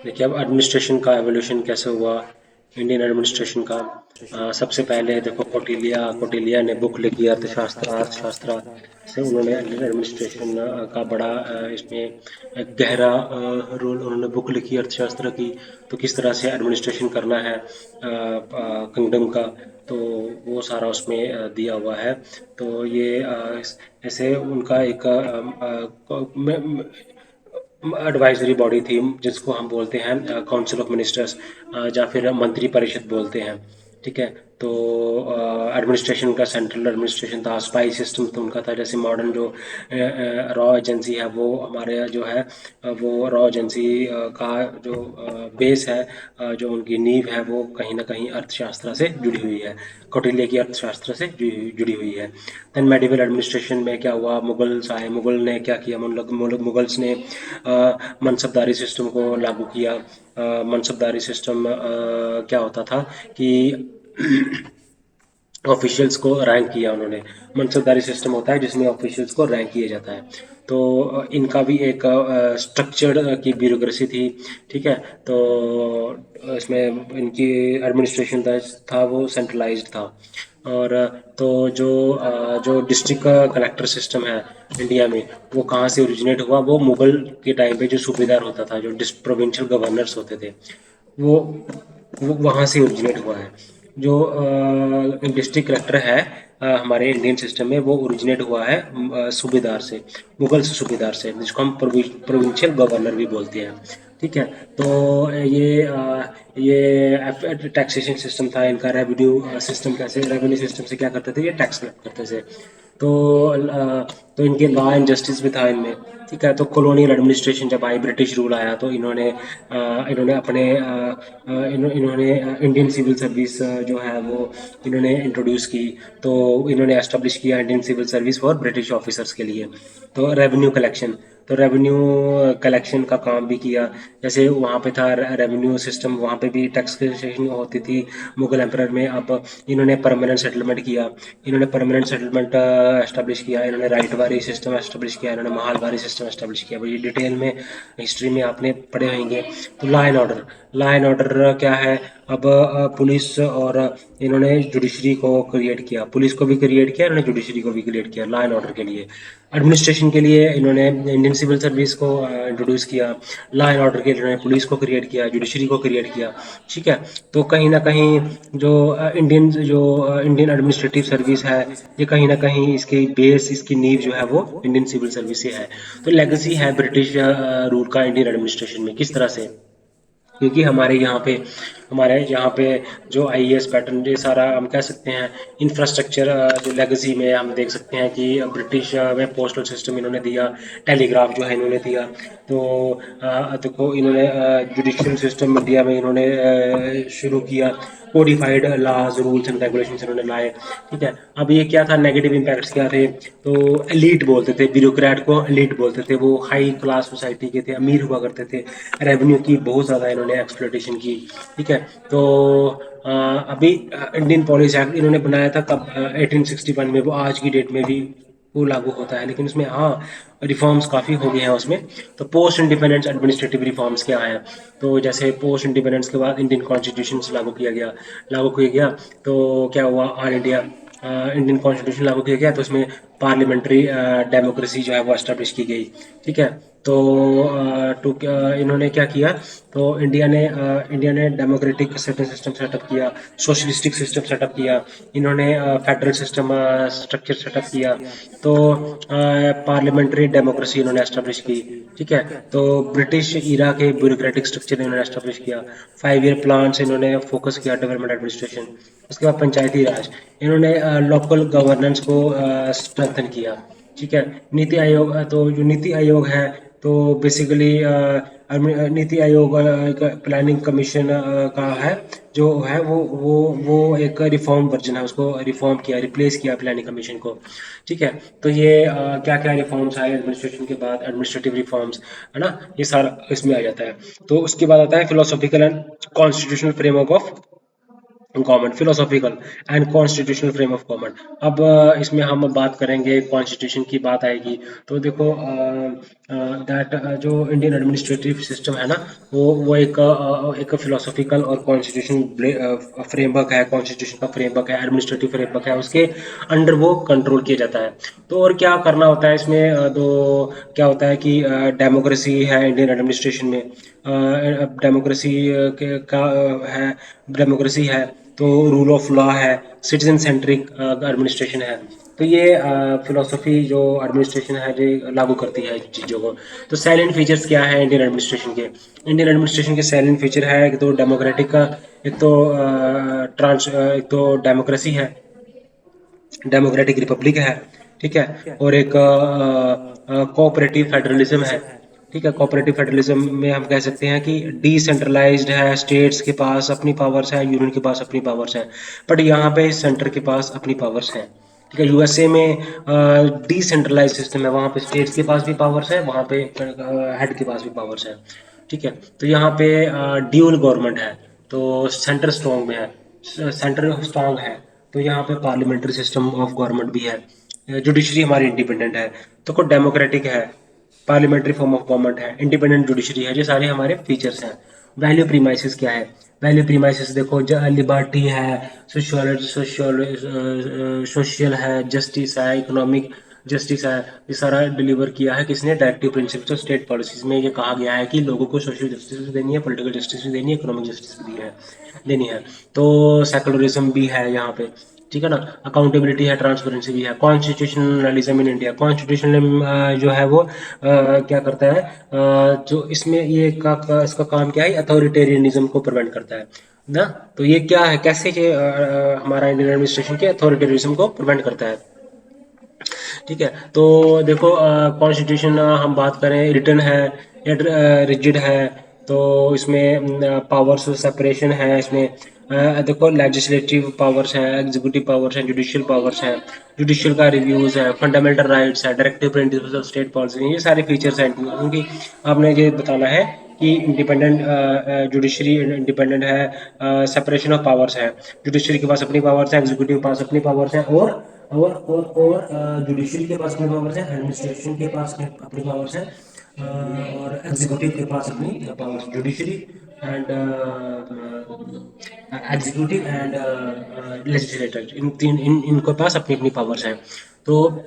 देखिए अब एडमिनिस्ट्रेशन का एवोल्यूशन कैसे हुआ, इंडियन एडमिनिस्ट्रेशन का। सबसे पहले देखो कौटिल्य ने बुक लिखी अर्थशास्त्र से। उन्होंने एडमिनिस्ट्रेशन का बड़ा इसमें एक गहरा रोल, उन्होंने बुक लिखी अर्थशास्त्र की। तो किस तरह से एडमिनिस्ट्रेशन करना है किंगडम का, तो वो सारा उसमें दिया हुआ है। तो ये ऐसे उनका एक एडवाइजरी बॉडी थी जिसको हम बोलते हैं काउंसिल ऑफ मिनिस्टर्स, या फिर मंत्री परिषद बोलते हैं। ठीक है। तो एडमिनिस्ट्रेशन का सेंट्रल एडमिनिस्ट्रेशन था, स्पाई सिस्टम तो उनका था। जैसे मॉडर्न जो रॉ एजेंसी है वो हमारे जो है वो रॉ एजेंसी का जो बेस है, जो उनकी नींव है वो कहीं ना कहीं अर्थशास्त्र से जुड़ी हुई है, कौटिल्य की अर्थशास्त्र से जुड़ी हुई है। देन मेडिवल एडमिनिस्ट्रेशन में क्या हुआ, मुगल्स आए। मुगल ने क्या किया, मुगल्स ने मनसबदारी सिस्टम को लागू किया। मनसबदारी सिस्टम क्या होता था कि ऑफिशियल्स को रैंक किया उन्होंने। मनसबदारी सिस्टम होता है जिसमें ऑफिशियल्स को रैंक किया जाता है। तो इनका भी एक स्ट्रक्चर्ड की ब्यूरोक्रेसी थी। ठीक है। तो इसमें इनकी एडमिनिस्ट्रेशन था वो सेंट्रलाइज्ड था। और तो जो डिस्ट्रिक्ट कलेक्टर सिस्टम है इंडिया में, वो कहाँ से ओरिजिनेट हुआ, वो मुगल के टाइम पे जो सूबेदार होता था, जो प्रोविंशियल गवर्नर्स होते थे, वो वो वहाँ से ओरिजिनेट हुआ है। जो डिस्ट्रिक्ट कलेक्टर है हमारे इंडियन सिस्टम में, वो ओरिजिनेट हुआ है सूबेदार से, मुगल सूबेदार से, जिसको हम प्रोविंशियल गवर्नर भी बोलते हैं। ठीक है। तो ये टैक्सेशन सिस्टम था इनका। रेवेन्यू सिस्टम कैसे, रेवेन्यू सिस्टम से क्या करते थे, ये टैक्स कलेक्ट करते थे। तो तो इनके लॉ एंड जस्टिस भी था इनमें। ठीक है। तो कॉलोनियल एडमिनिस्ट्रेशन जब आई, ब्रिटिश रूल आया, तो इन्होंने अपने इन्होंने इंडियन सिविल सर्विस जो है वो इन्होंने इंट्रोड्यूस की। तो इन्होंने एस्टेब्लिश किया Indian civil service for British officers के लिए। तो रेवेन्यू कलेक्शन, तो रेवेन्यू कलेक्शन का काम भी किया। जैसे वहाँ पे था रेवेन्यू सिस्टम, वहाँ पे भी टैक्सेशन होती थी मुगल एम्परर में। अब इन्होंने परमानेंट सेटलमेंट किया, इन्होंने परमानेंट सेटलमेंट एस्टेब्लिश किया, इन्होंने राइटवारी सिस्टम एस्टेब्लिश किया, इन्होंने महालवारी सिस्टम एस्टेब्लिश किया। ये डिटेल में हिस्ट्री में आपने पढ़े होंगे। तो लॉ एंड ऑर्डर क्या है। अब पुलिस और इन्होंने जुडिशरी को क्रिएट किया, पुलिस को भी क्रिएट किया, इन्होंने जुडिशरी को भी क्रिएट किया लॉ एंड ऑर्डर के लिए। एडमिनिस्ट्रेशन के लिए इन्होंने इंडियन सिविल सर्विस को इंट्रोड्यूस किया। लॉ एंड ऑर्डर के लिए इन्होंने पुलिस को क्रिएट किया, जुडिशरी को क्रिएट किया। ठीक है। तो कहीं ना कहीं जो इंडियन एडमिनिस्ट्रेटिव सर्विस है, ये कहीं ना कहीं इसकी बेस, इसकी नींव जो है वो इंडियन सिविल सर्विस से है। तो लेगेसी है ब्रिटिश रूल का इंडियन एडमिनिस्ट्रेशन में, किस तरह से। क्योंकि हमारे यहाँ पे जो आईएएस पैटर्न, ये सारा हम कह सकते हैं इंफ्रास्ट्रक्चर, जो लेगेसी में हम देख सकते हैं कि ब्रिटिश में पोस्टल सिस्टम इन्होंने दिया, टेलीग्राफ जो है इन्होंने दिया। तो देखो इन्होंने जुडिशियल सिस्टम इंडिया में इन्होंने शुरू किया, codified laws rules and regulation इन्होंने लाए। ठीक है। अब ये क्या था, नेगेटिव इम्पैक्ट्स क्या थे। तो एलीट बोलते थे, ब्यूरोक्रेट को एलीट बोलते थे, वो हाई क्लास सोसाइटी के थे, अमीर हुआ करते थे। रेवेन्यू की बहुत ज़्यादा इन्होंने एक्सप्लोइटेशन की। ठीक है। तो अभी इंडियन पॉलिसी एक्ट इन्होंने बनाया था कब, 1861 में, वो आज की डेट में भी वो लागू होता है। लेकिन उसमें हाँ, रिफॉर्म्स काफ़ी हो गए हैं उसमें। तो पोस्ट इंडिपेंडेंस एडमिनिस्ट्रेटिव रिफॉर्म्स क्या हैं। तो जैसे पोस्ट इंडिपेंडेंस के बाद इंडियन कॉन्स्टिट्यूशन लागू किया गया। तो क्या हुआ, ऑल इंडिया इंडियन कॉन्स्टिट्यूशन लागू किया गया, तो उसमें पार्लियामेंट्री डेमोक्रेसी जो है वो एस्टेब्लिश की गई। ठीक है। तो इन्होंने क्या किया, तो इंडिया ने डेमोक्रेटिक सिस्टम सेटअप किया, सोशलिस्टिक सिस्टम सेटअप किया, इन्होंने फेडरल सिस्टम स्ट्रक्चर सेटअप किया। तो पार्लियामेंट्री डेमोक्रेसी इन्होंने एस्टेब्लिश की। ठीक है। तो ब्रिटिश ईरा के ब्यूरोक्रेटिक स्ट्रक्चर इन्होंने एस्टेब्लिश किया। 5 ईयर प्लान से इन्होंने फोकस किया डेवलपमेंट एडमिनिस्ट्रेशन। उसके बाद पंचायती राज, इन्होंने लोकल गवर्नेंस को स्ट्रेंथन किया। ठीक है। नीति आयोग, तो जो नीति आयोग है, तो बेसिकली नीति आयोग एक प्लानिंग कमीशन का है, जो है वो एक रिफॉर्म वर्जन है, उसको रिफॉर्म किया, रिप्लेस किया प्लानिंग कमीशन को। ठीक है। तो ये क्या क्या रिफॉर्म्स आए एडमिनिस्ट्रेशन के बाद, एडमिनिस्ट्रेटिव रिफॉर्म्स, है ना, ये सारा इसमें आ जाता है। तो उसके बाद आता है philosophical and constitutional framework of government, philosophical and constitutional frame of government. अब इसमें हम बात करेंगे, कॉन्स्टिट्यूशन की बात आएगी तो देखो दैट जो इंडियन एडमिनिस्ट्रेटिव सिस्टम है ना, वो एक फिलोसॉफिकल और कॉन्स्टिट्यूशन फ्रेमवर्क है, कॉन्स्टिट्यूशन का फ्रेमवर्क है, एडमिनिस्ट्रेटिव फ्रेमवर्क है, उसके अंडर वो कंट्रोल किया जाता है। तो और क्या करना होता है इसमें, दो क्या होता है कि डेमोक्रेसी है इंडियन एडमिनिस्ट्रेशन में, डेमोक्रेसी के का है, डेमोक्रेसी है, तो रूल ऑफ लॉ है, सिटीजन सेंट्रिक एडमिनिस्ट्रेशन है। तो ये फिलोसफी जो एडमिनिस्ट्रेशन है जो लागू करती है चीज़ों को। तो साइलेंट फीचर्स क्या है इंडियन एडमिनिस्ट्रेशन के? इंडियन एडमिनिस्ट्रेशन के साइलेंट फीचर है, एक तो डेमोक्रेटिक का, एक तो एक तो डेमोक्रेसी है, डेमोक्रेटिक रिपब्लिक है, ठीक है, और एक कोऑपरेटिव फेडरलिज्म है। ठीक है, कोऑपरेटिव फेडरलिज्म में हम कह सकते हैं कि डिसेंट्रलाइज्ड है, स्टेट्स के पास अपनी पावर्स है, यूनियन के पास अपनी पावर्स है, बट यहाँ पे सेंटर के पास अपनी पावर्स है। ठीक है, यूएसए में डिसेंट्रलाइज सिस्टम है, वहाँ पे स्टेट्स के पास भी पावर्स है, वहाँ पे हेड के पास भी पावर्स है। ठीक है, तो यहाँ पे ड्यूल गवर्नमेंट है, तो सेंटर स्ट्रॉन्ग में है, सेंटर स्ट्रॉन्ग है, तो यहाँ पे पार्लियामेंट्री सिस्टम ऑफ गवर्नमेंट भी है, जुडिशरी हमारी इंडिपेंडेंट है, तो को डेमोक्रेटिक है, पार्लियामेंट्री फॉर्म ऑफ गवर्नमेंट है, इंडिपेंडेंट जुडिशरी है, ये सारे हमारे फीचर्स हैं। वैल्यू प्रीमाइसिस क्या है? वैल्यू प्रीमाइसिस देखो, लिबर्टी है, सोशल सोशल सोशल है, जस्टिस है, इकोनॉमिक जस्टिस है, ये सारा डिलीवर किया है किसने? Directive principles of state policies में ये कहा गया है कि लोगों को सोशल जस्टिस भी देनी है, पॉलिटिकल जस्टिस भी देनी है, इकोनॉमिक जस्टिस भी देनी है। तो सेकुलरिज्म भी है यहाँ पे, ठीक है ना, अकाउंटेबिलिटी है, ट्रांसपेरेंसी भी है। कॉन्स्टिट्यूशनलिज्म इन इंडिया, कॉन्स्टिट्यूशनलिज्म जो है वो क्या करता है, जो इसमें इसका काम क्या है? अथॉरिटेरियनिज्म को प्रिवेंट करता है ना। तो ये क्या है, कैसे ये हमारा इंडियन एडमिनिस्ट्रेशन के अथॉरिटेरिज्म को प्रिवेंट करता है? ठीक है, तो देखो कॉन्स्टिट्यूशन हम बात करें, रिटर्न है या रिजिड है, तो इसमें पावर्स सेपरेशन है इसमें। देखो लेजिस्लेटिव पावर्स है, एग्जीक्यूटिव पावर्स है, जुडिशियल पावर्स है, जुडिशियल का रिव्यूज है, फंडामेंटल राइट्स है, directive principles of state policy, ये सारे फीचर्स हैं क्योंकि आपने ये बताना है कि इंडिपेंडेंट जुडिशरी इंडिपेंडेंट है, सेपरेशन ऑफ पावर्स है, जुडिशरी के पास अपनी पावर्स है, एग्जीक्यूटिव के पास अपनी पावर्स है, और जुडिशरी के पास अपनी पावर्स है, एडमिनिस्ट्रेशन के पास अपनी पावर्स है, और एग्जीक्यूटिव के पास अपनी powers, judiciary and executive and legislator, इन तीन इनके पास अपनी अपनी पावर्स हैं। तो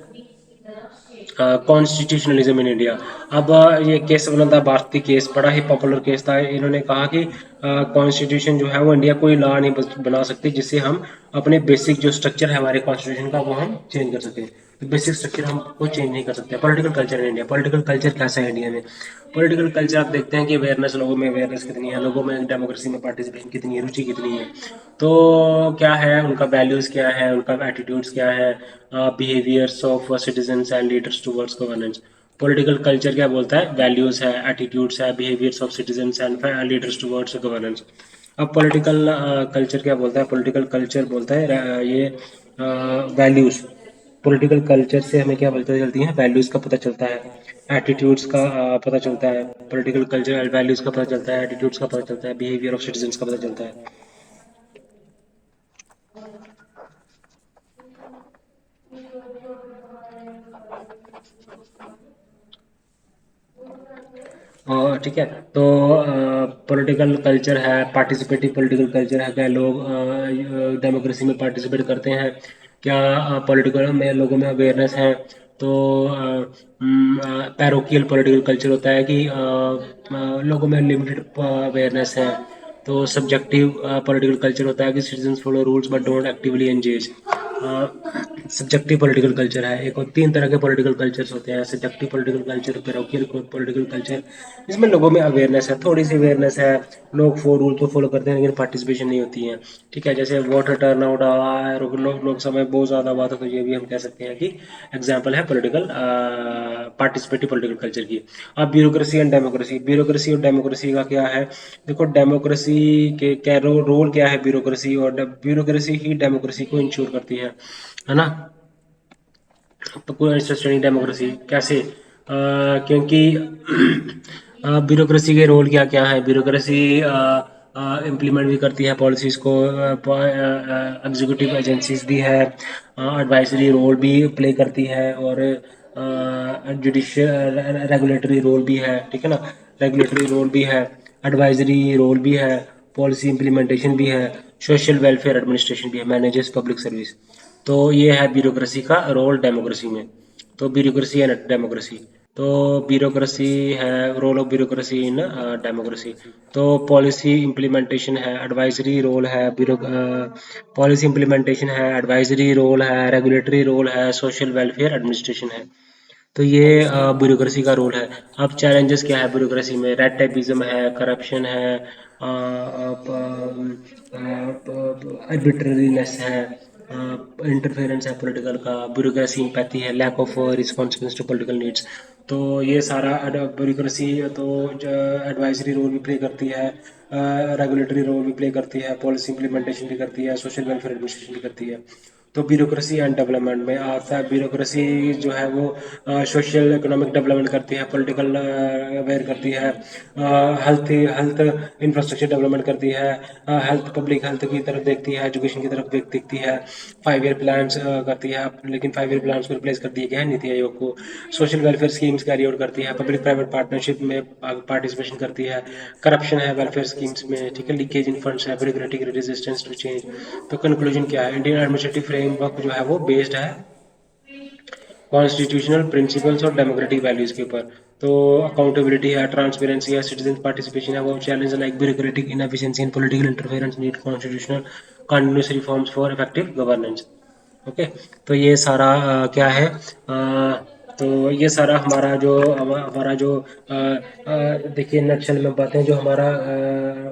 कॉन्स्टिट्यूशनलिज्म इन इंडिया, अब ये केस बना था, भारतीय केस, बड़ा ही पॉपुलर केस था। इन्होंने कहा कि कॉन्स्टिट्यूशन जो है वो इंडिया कोई लॉ नहीं बना सकती जिससे हम अपने बेसिक जो स्ट्रक्चर है हमारे कॉन्स्टिट्यूशन का वो हम चेंज कर सकें। तो बेसिक स्ट्रक्चर हम को चेंज नहीं कर सकते। Political culture in India, political culture कैसा है इंडिया में? पॉलिटिकल कल्चर आप देखते हैं कि अवेयरनेस, लोगों में अवेयरनेस कितनी है, लोगों में डेमोक्रेसी में पार्टिसिपेशन कितनी है, रुचि कितनी है, तो क्या है उनका वैल्यूज़, क्या है उनका एटीट्यूड्स, क्या है behaviours of citizens and leaders towards governance. Political culture क्या बोलता है? वैल्यूज़ है, एटीट्यूड्स है, behaviours of citizens and leaders towards governance. अब पॉलिटिकल कल्चर क्या बोलता है? पॉलिटिकल कल्चर बोलता है ये वैल्यूज़। पॉलिटिकल कल्चर से हमें क्या पता चलती है? वैल्यूज़ का पता चलता है, एटीट्यूड्स का पता चलता है, पॉलिटिकल कल्चर वैल्यूज़ का पता चलता है, एटीट्यूड्स का पता चलता है, बिहेवियर ऑफ सिटीजन्स का पता चलता है। ठीक है, तो पॉलिटिकल कल्चर है, पार्टिसिपेटिव पॉलिटिकल कल्चर है, क्या लोग डेमोक्रेसी में पार्टिसिपेट करते हैं, क्या पॉलिटिकल में लोगों में अवेयरनेस है। तो पैरोकियल पॉलिटिकल कल्चर होता है कि लोगों में लिमिटेड अवेयरनेस है। तो सब्जेक्टिव पॉलिटिकल कल्चर होता है कि citizens follow rules but don't actively engage. Subjective political culture है, एक और तीन तरह के पॉलिटिकल कल्चर्स होते हैं, subjective political culture, parochial political culture, इसमें लोगों में अवेयरनेस है, थोड़ी सी अवेयरनेस है, लोग रूल तो फॉलो करते हैं लेकिन पार्टिसिपेशन नहीं होती है। ठीक है, जैसे वोटर टर्न आउट है, लोकसभा में बहुत ज़्यादा बात है, तो ये भी हम कह सकते हैं कि एग्जाम्पल है पॉलिटिकल पार्टिसिपेटिव पॉलिटिकल कल्चर की। अब ब्यूरोक्रेसी एंड डेमोक्रेसी, ब्यूरोक्रेसी और डेमोक्रेसी का क्या है? देखो डेमोक्रेसी के क्या रोल क्या है? ब्यूरोक्रेसी और ब्यूरोक्रेसी ही डेमोक्रेसी को इंश्योर करती है ना। तो कोई सस्टेनिंग डेमोक्रेसी कैसे? क्योंकि ब्यूरोक्रेसी के रोल क्या क्या है? ब्यूरोक्रेसी इम्प्लीमेंट भी करती है पॉलिसीज़ को, एग्जीक्यूटिव एजेंसीज भी है, एडवाइजरी रोल भी प्ले करती है, और जुडिशियल रेगुलेटरी रोल भी है, ठीक है ना, रेगुलेटरी रोल भी है, एडवाइजरी रोल भी है, पॉलिसी इम्प्लीमेंटेशन भी है, सोशल वेलफेयर एडमिनिस्ट्रेशन भी है, मैनेजेस पब्लिक सर्विस। तो ये है ब्यूरोक्रेसी का रोल डेमोक्रेसी में। तो ब्यूरोक्रेसी एंड डेमोक्रेसी, तो ब्यूरोक्रेसी है, role of bureaucracy in democracy. तो पॉलिसी इम्प्लीमेंटेशन है, एडवाइजरी रोल है, ब्यूरो पॉलिसी इम्प्लीमेंटेशन है, एडवाइजरी रोल है, रेगुलेटरी रोल है, सोशल वेलफेयर एडमिनिस्ट्रेशन है। तो ये ब्यूरोक्रेसी का रोल है। अब चैलेंजेस क्या है ब्यूरोक्रेसी में? रेड टेपिज्म है, करप्शन है, आर्बिट्ररीनेस है, इंटरफेरेंस है पॉलिटिकल का, ब्यूरोक्रेसी इम्पैथी है, lack of responsibles to political needs. तो ये सारा ब्यूरोक्रेसी तो एडवाइजरी रोल भी प्ले करती है, रेगुलेटरी रोल भी प्ले करती है, पॉलिसी इम्प्लीमेंटेशन भी करती है, सोशल वेलफेयर एडमिनिस्ट्रेशन भी करती है। तो ब्यूरोक्रेसी एंड डेवलपमेंट में आता है, ब्यूरोक्रेसी जो है वो सोशल इकोनॉमिक डेवलपमेंट करती है, पॉलिटिकल अवेयर करती है, हेल्थ हेल्थ इंफ्रास्ट्रक्चर डेवलपमेंट करती है, हेल्थ पब्लिक हेल्थ की तरफ देखती है, एजुकेशन की तरफ देखती है, 5 ईयर प्लान्स करती है, लेकिन 5 ईयर प्लान्स को रिप्लेस कर दिया गया है नीति आयोग को, social welfare schemes carry out करती है, पब्लिक प्राइवेट पार्टनरशिप में पार्टिसिपेशन करती है, करप्शन है वेलफेयर स्कीम्स में, ठीक है, लीकेज इन फंड्स है, ब्यूरोक्रेटिक रेजिस्टेंस टू चेंज। तो कंक्लूजन क्या है? इंडियन एडमिनिस्ट्रेटिव फ्रेमवर्क जो है वो बेस्ड है कॉन्स्टिट्यूशनल प्रिंसिपल्स और डेमोक्रेटिक वैल्यूज के ऊपर। तो अकाउंटेबिलिटी है, ट्रांसपेरेंसी है, सिटीजन पार्टिसिपेशन है, वो challenge like bureaucratic inefficiency and political interference need constitutional continuous reforms for effective governance. Okay. तो ये सारा क्या है, तो ये सारा हमारा जो देखिए नक्शल में बातें, जो हमारा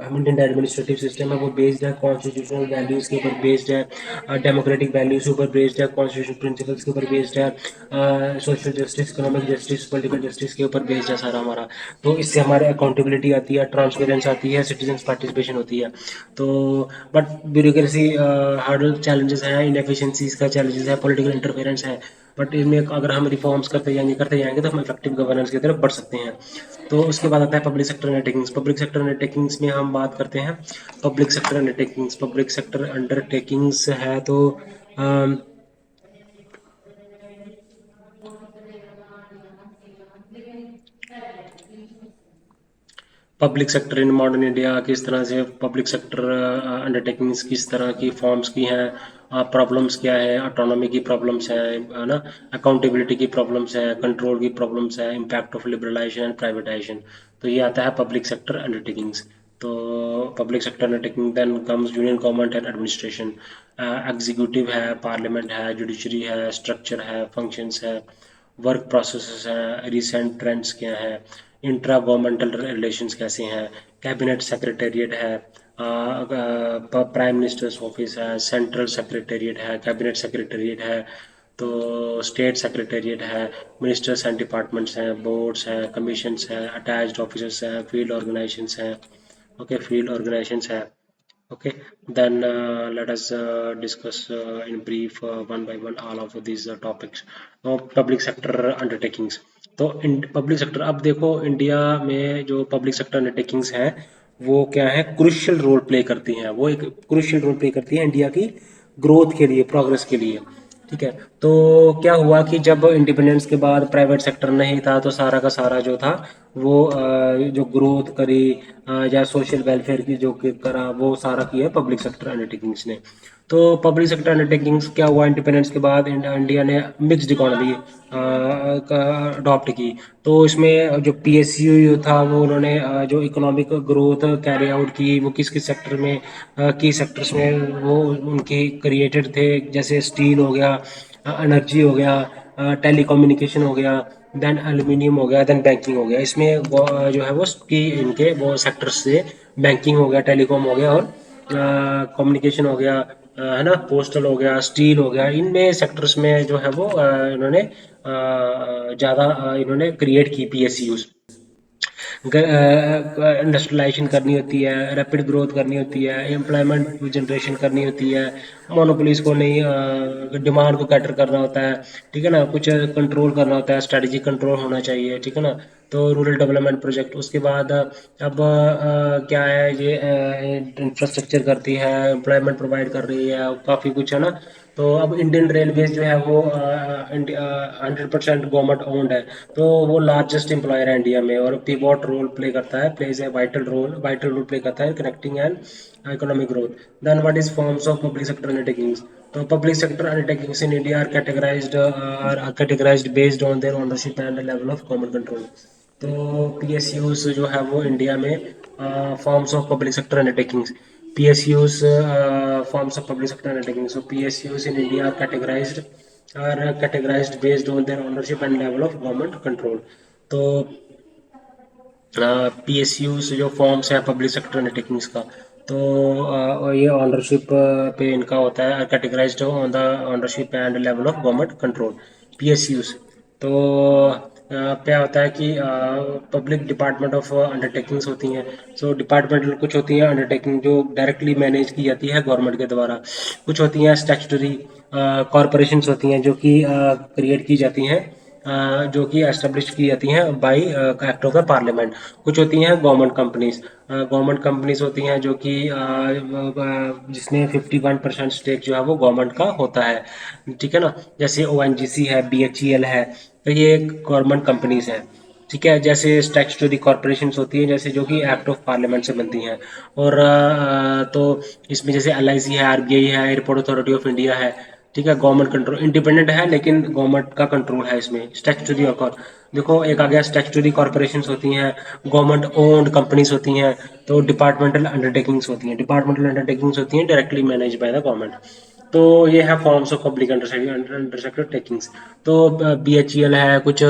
इंडियन एडमिनिस्ट्रेटिव सिस्टम है वो बेस्ड है कॉन्स्टिट्यूशनल वैल्यूज़ के ऊपर, बेस्ड है डेमोक्रेटिक वैल्यूज़ के ऊपर, बेस्ड है कॉन्स्टिट्यूशनल प्रिंसिपल्स के ऊपर, बेस्ड है social justice, economic justice, political justice के ऊपर बेस्ड है सारा हमारा। तो इससे हमारे अकाउंटेबिलिटी आती है, ट्रांसपेरेंस आती है, सिटीजन पार्टिसिपेशन होती है। तो बट ब्यूरोक्रेसी हार्ड चैलेंजेस हैं, इनएफिशिएंसीज का चैलेंजेस है, पॉलिटिकल इंटरफेरेंस है, बट इनमें अगर हम रिफॉर्म्स करते जाएंगे तो हम इफेक्टिव गवर्नेंस की तरफ बढ़ सकते हैं। तो उसके बाद आता है public sector undertakings. Public sector undertakings में हम बात करते हैं public sector undertakings. Public sector undertakings है तो public sector in modern India, किस तरह से पब्लिक सेक्टर अंडरटेकिंग्स किस तरह की फॉर्म्स की हैं, प्रॉब्लम्स क्या है, ऑटोनॉमी की प्रॉब्लम्स है ना, अकाउंटेबिलिटी की प्रॉब्लम्स है, कंट्रोल की प्रॉब्लम्स है, impact of liberalisation and privatisation. तो ये आता है पब्लिक सेक्टर अंडरटेकिंग्स। तो public sector undertaking then comes union government and administration. Executive है, पार्लियामेंट है, जुडिशरी है, स्ट्रक्चर है, फंक्शंस है, वर्क प्रोसेसेस हैं, रिसेंट ट्रेंड्स क्या हैं, इंट्रा गवर्नमेंटल रिलेशंस कैसे हैं, कैबिनेट सेक्रेटेरिएट है, प्राइम मिनिस्टर्स ऑफिस है, सेंट्रल सेक्रेटेरिएट है, कैबिनेट सेक्रेटेरिएट है, तो स्टेट सेक्रेटेरिएट है, मिनिस्टर्स एंड डिपार्टमेंट्स हैं, बोर्ड्स हैं, कमीशंस हैं, अटैच्ड ऑफिसर्स हैं, फील्ड ऑर्गेनाइजेशंस हैं। ओके, फील्ड ऑर्गेनाइजेशंस हैं। Okay, then let us discuss in brief one by one all of these topics. Now, public sector undertakings. तो public sector, अब देखो India में जो पब्लिक सेक्टर अंडरटेकिंग्स हैं वो क्या है, क्रुशियल रोल प्ले करती हैं। वो एक क्रुशियल रोल प्ले करती है इंडिया की ग्रोथ के लिए, प्रोग्रेस के लिए, ठीक है। तो क्या हुआ कि जब इंडिपेंडेंस के बाद प्राइवेट सेक्टर नहीं था तो सारा का सारा जो था वो जो ग्रोथ करी या सोशल वेलफेयर की जो करा वो सारा किया पब्लिक सेक्टर अंडरटेकिंग्स ने। तो पब्लिक सेक्टर अंडरटेकिंग्स क्या हुआ, इंडिपेंडेंस के बाद इंडिया ने मिक्स्ड इकोनॉमी अडॉप्ट की। तो इसमें जो पीएसयू था वो उन्होंने जो इकोनॉमिक ग्रोथ कैरी आउट की वो किस किस सेक्टर में की सेक्टर्स में वो उनके क्रिएटेड थे, जैसे स्टील हो गया, एनर्जी हो गया, टेली कम्युनिकेशन हो गया, देन एल्यूमिनियम हो गया, देन बैंकिंग हो गया। इसमें जो है वो की इनके वो सेक्टर्स से बैंकिंग हो गया, टेलीकॉम हो गया, और कम्युनिकेशन हो गया, है ना, पोस्टल हो गया, स्टील हो गया। इनमें सेक्टर्स में जो है वो इन्होंने ज़्यादा इन्होंने क्रिएट की पीएसयूज। इंडस्ट्रियलाइजेशन करनी होती है, रैपिड ग्रोथ करनी होती है, एम्प्लॉयमेंट जनरेशन करनी होती है, मोनोपोलीज को नहीं, डिमांड को कैटर करना होता है, ठीक है ना, कुछ कंट्रोल करना होता है, स्ट्रेटजी कंट्रोल होना चाहिए, ठीक है ना। तो रूरल डेवलपमेंट प्रोजेक्ट, उसके बाद अब क्या है ये, इंफ्रास्ट्रक्चर करती है, एम्प्लॉयमेंट प्रोवाइड कर रही है, काफ़ी कुछ है ना। तो अब इंडियन रेलवेज जो है वो 100% गवर्नमेंट ओन्ड है। तो वो लार्जेस्ट एम्प्लॉयर है इंडिया में, और पिवोट रोल प्ले करता है, plays a vital role play करता है connecting and economic growth. Then what is forms of public sector undertakings. तो public sector undertakings in India are categorised based on their ownership and level of government control. तो PSUs जो है वो India में forms of public sector undertakings, PSUs forms of public sector undertaking. So PSUs in India are categorized based on their ownership and level of government control. तो PSUs जो forms है public sector undertakings का, तो ये ownership पे इनका होता है, categorised on the ownership and level of government control, PSUs। तो क्या होता है कि पब्लिक डिपार्टमेंट ऑफ अंडरटेकिंग्स होती हैं। सो डिपार्टमेंटल कुछ होती हैं अंडरटेकिंग जो डायरेक्टली मैनेज की जाती है गवर्नमेंट के द्वारा, कुछ होती हैं स्टैट्यूटरी कॉरपोरेशंस होती हैं जो कि क्रिएट की जाती हैं, जो कि एस्टेब्लिश की जाती हैं by act of the parliament. कुछ होती हैं गवर्नमेंट कंपनीज होती हैं जो कि जिसमें 51% स्टेक जो है वो गवर्नमेंट का होता है, ठीक है ना। जैसे ONGC है, BHEL है, तो ये गवर्नमेंट कंपनीज हैं, ठीक है। जैसे स्टैट्यूटरी कॉरपोरेशंस होती हैं जैसे जो कि एक्ट ऑफ पार्लियामेंट से बनती हैं। और तो इसमें जैसे LIC है, RBI है, एयरपोर्ट अथॉरिटी ऑफ इंडिया है, ठीक है। गवर्नमेंट कंट्रोल इंडिपेंडेंट है लेकिन गवर्नमेंट का कंट्रोल है इसमें। स्टैट्यूटरी और देखो एक आ गया, स्टैट्यूटरी कॉरपोरेशंस होती हैं, गवर्नमेंट ओन्ड कंपनीज होती हैं, तो डिपार्टमेंटल अंडरटेकिंग्स होती हैं। डिपार्टमेंटल अंडरटेकिंग्स होती हैं directly manage by the government. तो ये है forms of public under takings. तो BHEL है कुछ,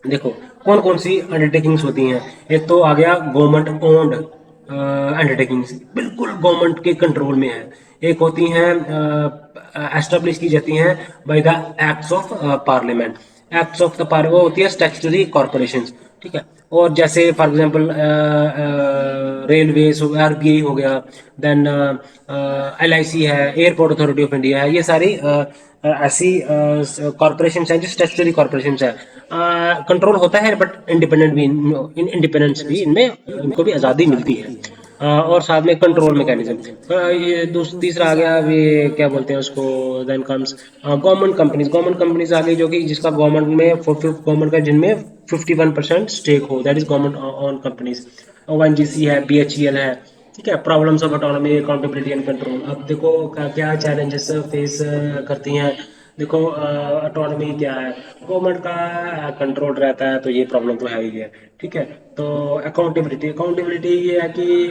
देखो कौन कौन सी अंडरटेकिंग्स होती हैं। एक तो आ गया गवर्नमेंट ओन्ड अंडरटेकिंग्स, बिल्कुल गवर्नमेंट के कंट्रोल में है। एक होती हैं एस्टेब्लिश की जाती हैं by the acts of parliament. Acts of the parliament वो होती है स्टैट्यूटरी कॉरपोरेशंस, ठीक है। और जैसे फॉर एग्जांपल रेलवेज हो गया, RBI हो गया, देन LIC है, एयरपोर्ट अथॉरिटी ऑफ इंडिया है, ये सारी ऐसी कॉरपोरेशन है जो स्टैट्यूटरी कॉरपोरेशन है। कंट्रोल होता है बट इंडिपेंडेंस भी इनमें, इनको भी आज़ादी मिलती है। और साथ में कंट्रोल मैकेनिज्म, ये तीसरा आ गया, ये क्या बोलते हैं उसको, देन कम्स गवर्नमेंट कंपनीज आ गई जो कि जिसका गवर्नमेंट का जिनमें 51% स्टेक हो, that is government on companies. ONGC है, BHEL है, ठीक है। Problems of autonomy, accountability and control. अब देखो क्या चैलेंजेस फेस करती हैं। देखो ऑटोनॉमी क्या है, गवर्नमेंट का कंट्रोल रहता है, तो ये प्रॉब्लम तो है ही है, ठीक है। तो अकाउंटेबिलिटी ये है कि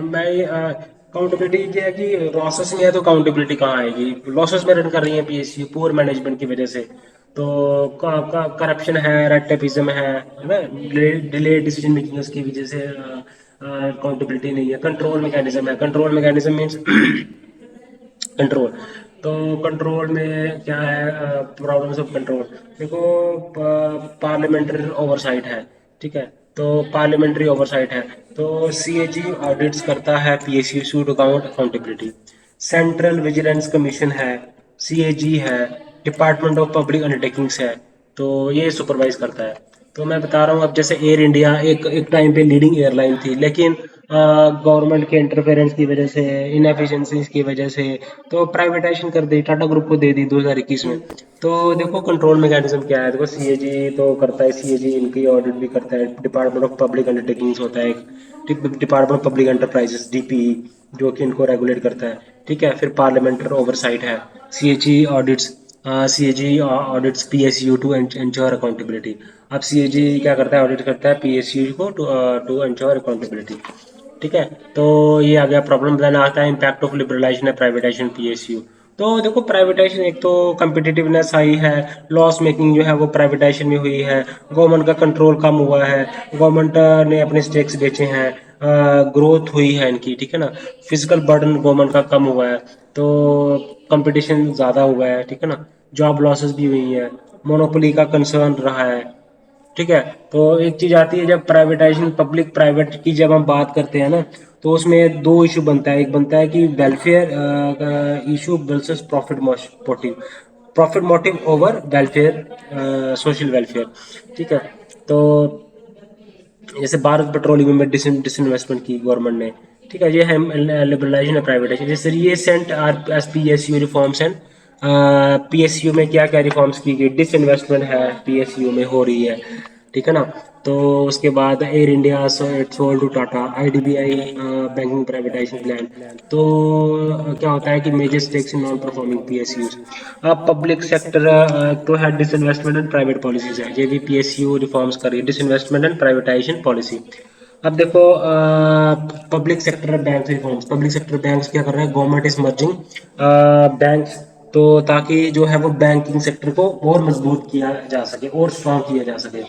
मैं अकाउंटेबिलिटी ये है कि लॉसेस में है तो अकाउंटेबिलिटी कहाँ आएगी, लॉसेस में रन कर रही है PSU पुअर मैनेजमेंट की वजह से। तो करप्शन है, रेटेपिज्म है ना, डिले डिसीजन मेकिंग की वजह से अकाउंटेबिलिटी नहीं है। Control mechanism means control. तो कंट्रोल में क्या है, प्रॉब्लम्स ऑफ कंट्रोल, देखो पार्लियामेंट्री ओवरसाइट है, ठीक है। तो पार्लियामेंट्री ओवरसाइट है, तो CAG ऑडिट्स करता है PSU suit account accountability. Central vigilance commission है, CAG है, डिपार्टमेंट ऑफ पब्लिक अंडरटेकिंग्स है, तो ये सुपरवाइज करता है। तो मैं बता रहा हूँ, अब जैसे एयर इंडिया एक एक टाइम पे लीडिंग एयरलाइन थी, लेकिन गवर्नमेंट के इंटरफेरेंस की वजह से, इनएफिशिएंसीज की वजह से, तो प्राइवेटाइजेशन कर दी, टाटा ग्रुप को दे दी 2021 में। तो देखो कंट्रोल मैकेनिज्म क्या है, देखो CAG तो करता है, CAG इनकी ऑडिट भी करता है। डिपार्टमेंट ऑफ पब्लिक अंडरटेकिंग्स होता है एक, department of public enterprises DPE, जो कि इनको रेगुलेट करता है, ठीक है। फिर पार्लियामेंट्री ओवरसाइट है, CAG audits CAG audits PSU to ensure accountability. अब CAG क्या करता है, ऑडिट करता है PSU को टू एंश्योर अकाउंटेबिलिटी, ठीक है। तो ये आ गया प्रॉब्लम। देन आता है impact of liberalisation and privatisation PSU। तो देखो प्राइवेटाइजेशन, एक तो कम्पिटिटिवनेस आई है, लॉस मेकिंग जो है वो प्राइवेटाइजेशन में हुई है, गवर्नमेंट का कंट्रोल कम हुआ है, गवर्नमेंट ने अपने स्टेक्स बेचे हैं, ग्रोथ हुई है इनकी, ठीक है ना। फिजिकल बर्डन गवर्नमेंट का कम हुआ है, तो कंपटीशन ज़्यादा हुआ है, ठीक है ना। जॉब लॉसेस भी हुई है, मोनोपोली का कंसर्न रहा है, ठीक है। तो एक चीज आती है जब प्राइवेटाइजेशन, पब्लिक प्राइवेट की जब हम बात करते हैं ना, तो उसमें दो इशू बनता है। एक बनता है कि welfare issue versus profit motive, profit motive over welfare, social welfare. ठीक है। तो जैसे भारत पेट्रोलियम में डिसइन्वेस्टमेंट की गवर्नमेंट ने, ठीक है, ये है लिबरलाइजेशन और प्राइवेटाइजेशन। जैसे recent R S P S U reforms and P S U में क्या क्या रिफॉर्म्स की गई, डिसइन्वेस्टमेंट है पी एस यू में हो रही है, ठीक है ना। तो उसके बाद Air India sold to Tata, IDBI banking privatisation plan. तो क्या होता है कि major stakes in non performing PSUs. अब पब्लिक सेक्टर तो है डिसइन्वेस्टमेंट एंड प्राइवेट पॉलिसीज है, ये भी पीएसयू रिफॉर्म्स कर रही है, डिसइन्वेस्टमेंट एंड प्राइवेटाइजेशन पॉलिसी। अब देखो public sector bank reforms, public sector banks क्या कर रहे हैं, गवर्नमेंट इज मर्जिंग बैंक्स, तो ताकि जो है वो बैंकिंग सेक्टर को और मजबूत किया जा सके और स्ट्रांग किया जा सके।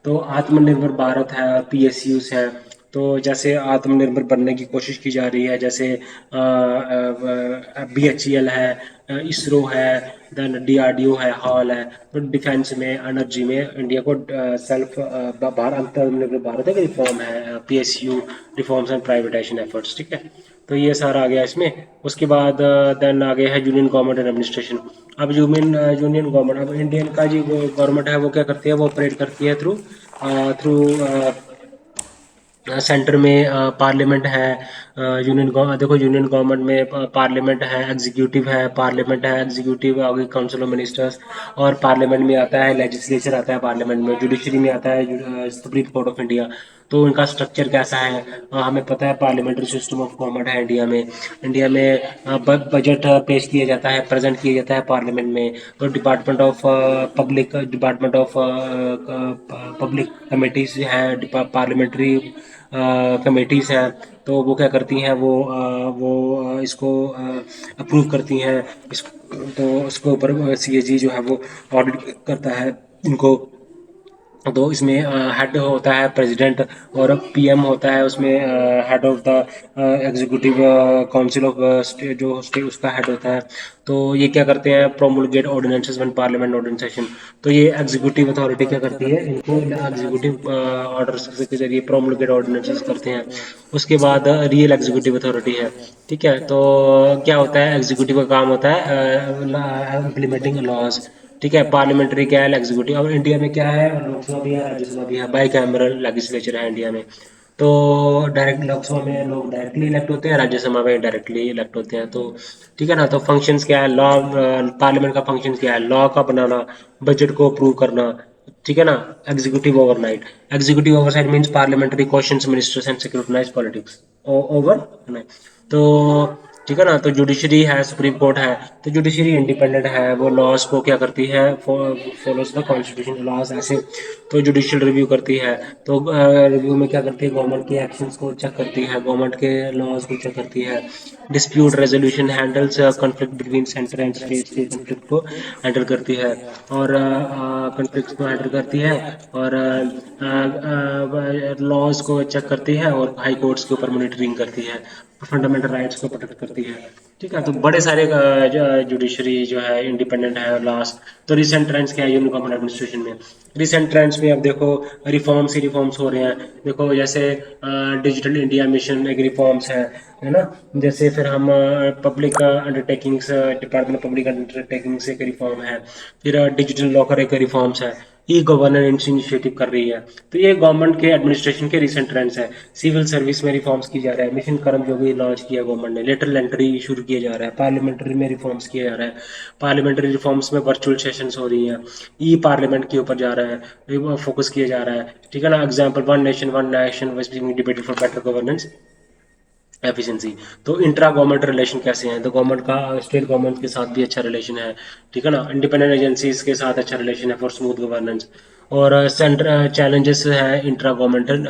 तो आत्मनिर्भर भारत है, पीएसयूज है। तो जैसे आत्मनिर्भर बनने की कोशिश की जा रही है, जैसे बीएचईएल है, इसरो है, देन डीआरडीओ है, हॉल है। तो डिफेंस में, एनर्जी में इंडिया को सेल्फ आत्मनिर्भर भारत एक रिफॉर्म है, PSU reforms and privatisation efforts. ठीक है। तो ये सारा आ गया इसमें। उसके बाद देन आ गया है यूनियन गवर्नमेंट एंड एडमिनिस्ट्रेशन। अब यूनियन गवर्नमेंट, अब इंडियन का जो गवर्नमेंट है वो क्या करती है, वो ऑपरेट करती है थ्रू थ्रू सेंटर में पार्लियामेंट है। यूनियन गवर्नमेंट, देखो यूनियन गवर्नमेंट में पार्लियामेंट है, एग्जीक्यूटिव है, पार्लियामेंट है, एग्जीक्यूटिव आ गई काउंसिल ऑफ मिनिस्टर्स, और पार्लियामेंट में आता है लेजिस्लेचर, आता है पार्लियामेंट में, जुडिशरी में आता है सुप्रीम कोर्ट ऑफ इंडिया। तो इनका स्ट्रक्चर कैसा है, हमें पता है पार्लियामेंट्री सिस्टम ऑफ गवर्नमेंट है इंडिया में। इंडिया में बजट पेश किया जाता है, प्रेजेंट किया जाता है पार्लियामेंट में। तो डिपार्टमेंट ऑफ पब्लिक कमेटीज है, पार्लियामेंट्री कमेटीज हैं। तो वो क्या करती हैं, इसको अप्रूव करती हैं। इस तो उसके ऊपर सीएजी जो है वो ऑडिट करता है इनको। तो इसमें हेड होता है प्रेसिडेंट, और पीएम होता है उसमें head of the executive council of state, जो स्टेट उसका हेड होता है। तो ये क्या करते हैं, promulgate ordinances when parliament ordinance session. तो ये एग्जीक्यूटिव अथॉरिटी क्या करती है, इनको एग्जीक्यूटिव ऑर्डर्स के जरिए प्रोमुलगेट ऑर्डिनेंसेस करते हैं। उसके बाद रियल एग्जीक्यूटिव अथॉरिटी है। ठीक है। तो क्या होता है, एग्जीक्यूटिव का काम होता है इम्प्लीमेंटिंग लॉज। ठीक है। पार्लियामेंट्री क्या है, एग्जीक्यूटिव। और इंडिया में क्या है, लोकसभा भी है, राज्यसभा भी है, बाई कैमरल लेजिस्लेचर है इंडिया में। तो डायरेक्ट लोकसभा में लोग डायरेक्टली इलेक्ट होते हैं, राज्यसभा में डायरेक्टली इलेक्ट होते हैं। तो ठीक है ना। तो फंक्शंस क्या है, लॉ, पार्लियामेंट का फंक्शन क्या है, लॉ का बनाना, बजट को अप्रूव करना। ठीक है ना। Executive overnight, executive oversight means parliamentary questions ministers and securitise politics over. तो ठीक है ना। तो जुडिशरी है, सुप्रीम कोर्ट है। तो जुडिशरी इंडिपेंडेंट है, वो लॉज को क्या करती है, फॉलोज द कॉन्स्टिट्यूशन लॉज ऐसे। तो जुडिशियल रिव्यू करती है। तो रिव्यू में क्या करती है, गवर्नमेंट के एक्शंस को चेक करती है, गवर्नमेंट के लॉज को चेक करती है। Dispute resolution handles conflict between centre and state, के कॉन्फ्लिक्ट को हैंडल करती है, और कॉन्फ्लिक्ट को हैंडल करती है, और लॉज को चेक करती है, और हाई कोर्ट्स के ऊपर मॉनिटरिंग करती है, फंडामेंटल राइट्स को प्रोटेक्ट करती है। ठीक है। तो बड़े सारे जुडिशरी जो है इंडिपेंडेंट है। लास्ट तो रिसेंट ट्रेंड्स क्या है यूनियन गवर्नमेंट एडमिनिस्ट्रेशन में, रिसेंट ट्रेंड्स में अब देखो रिफॉर्म्स ही रिफॉर्म्स हो रहे हैं। देखो जैसे डिजिटल इंडिया मिशन एक रिफॉर्म्स है ना। जैसे फिर हम public undertakings, department of public undertakings एक रिफॉर्म है। फिर डिजिटल लॉकर एक रिफॉर्म्स है। ई गवर्नेंस इनिशिएटिव कर रही है। तो ये गवर्नमेंट के एडमिनिस्ट्रेशन के रिसेंट ट्रेंड्स है। सिविल सर्विस में रिफॉर्म्स की जा रहा है, मिशन कर्मयोगी लॉन्च किया गवर्नमेंट ने, लेटरल एंट्री शुरू किया जा रहा है, पार्लियामेंट्री में रिफॉर्म्स किया जा रहा है, पार्लियामेंट्री रिफॉर्म्स में वर्चुअल सेशंस हो रही हैं, ई पार्लियामेंट के ऊपर जा रहा है, फोकस किया जा रहा है। ठीक है ना। Example, one nation was being debated for better governance efficiency. तो इंट्रा गवर्नमेंट रिलेशन कैसे हैं, तो गवर्नमेंट का स्टेट गवर्नमेंट के साथ भी अच्छा रिलेशन है। ठीक है ना। इंडिपेंडेंट एजेंसीज के साथ अच्छा रिलेशन है फॉर स्मूथ गवर्नेंस। और सेंटर चैलेंजेस है इंट्रा गवर्नमेंटल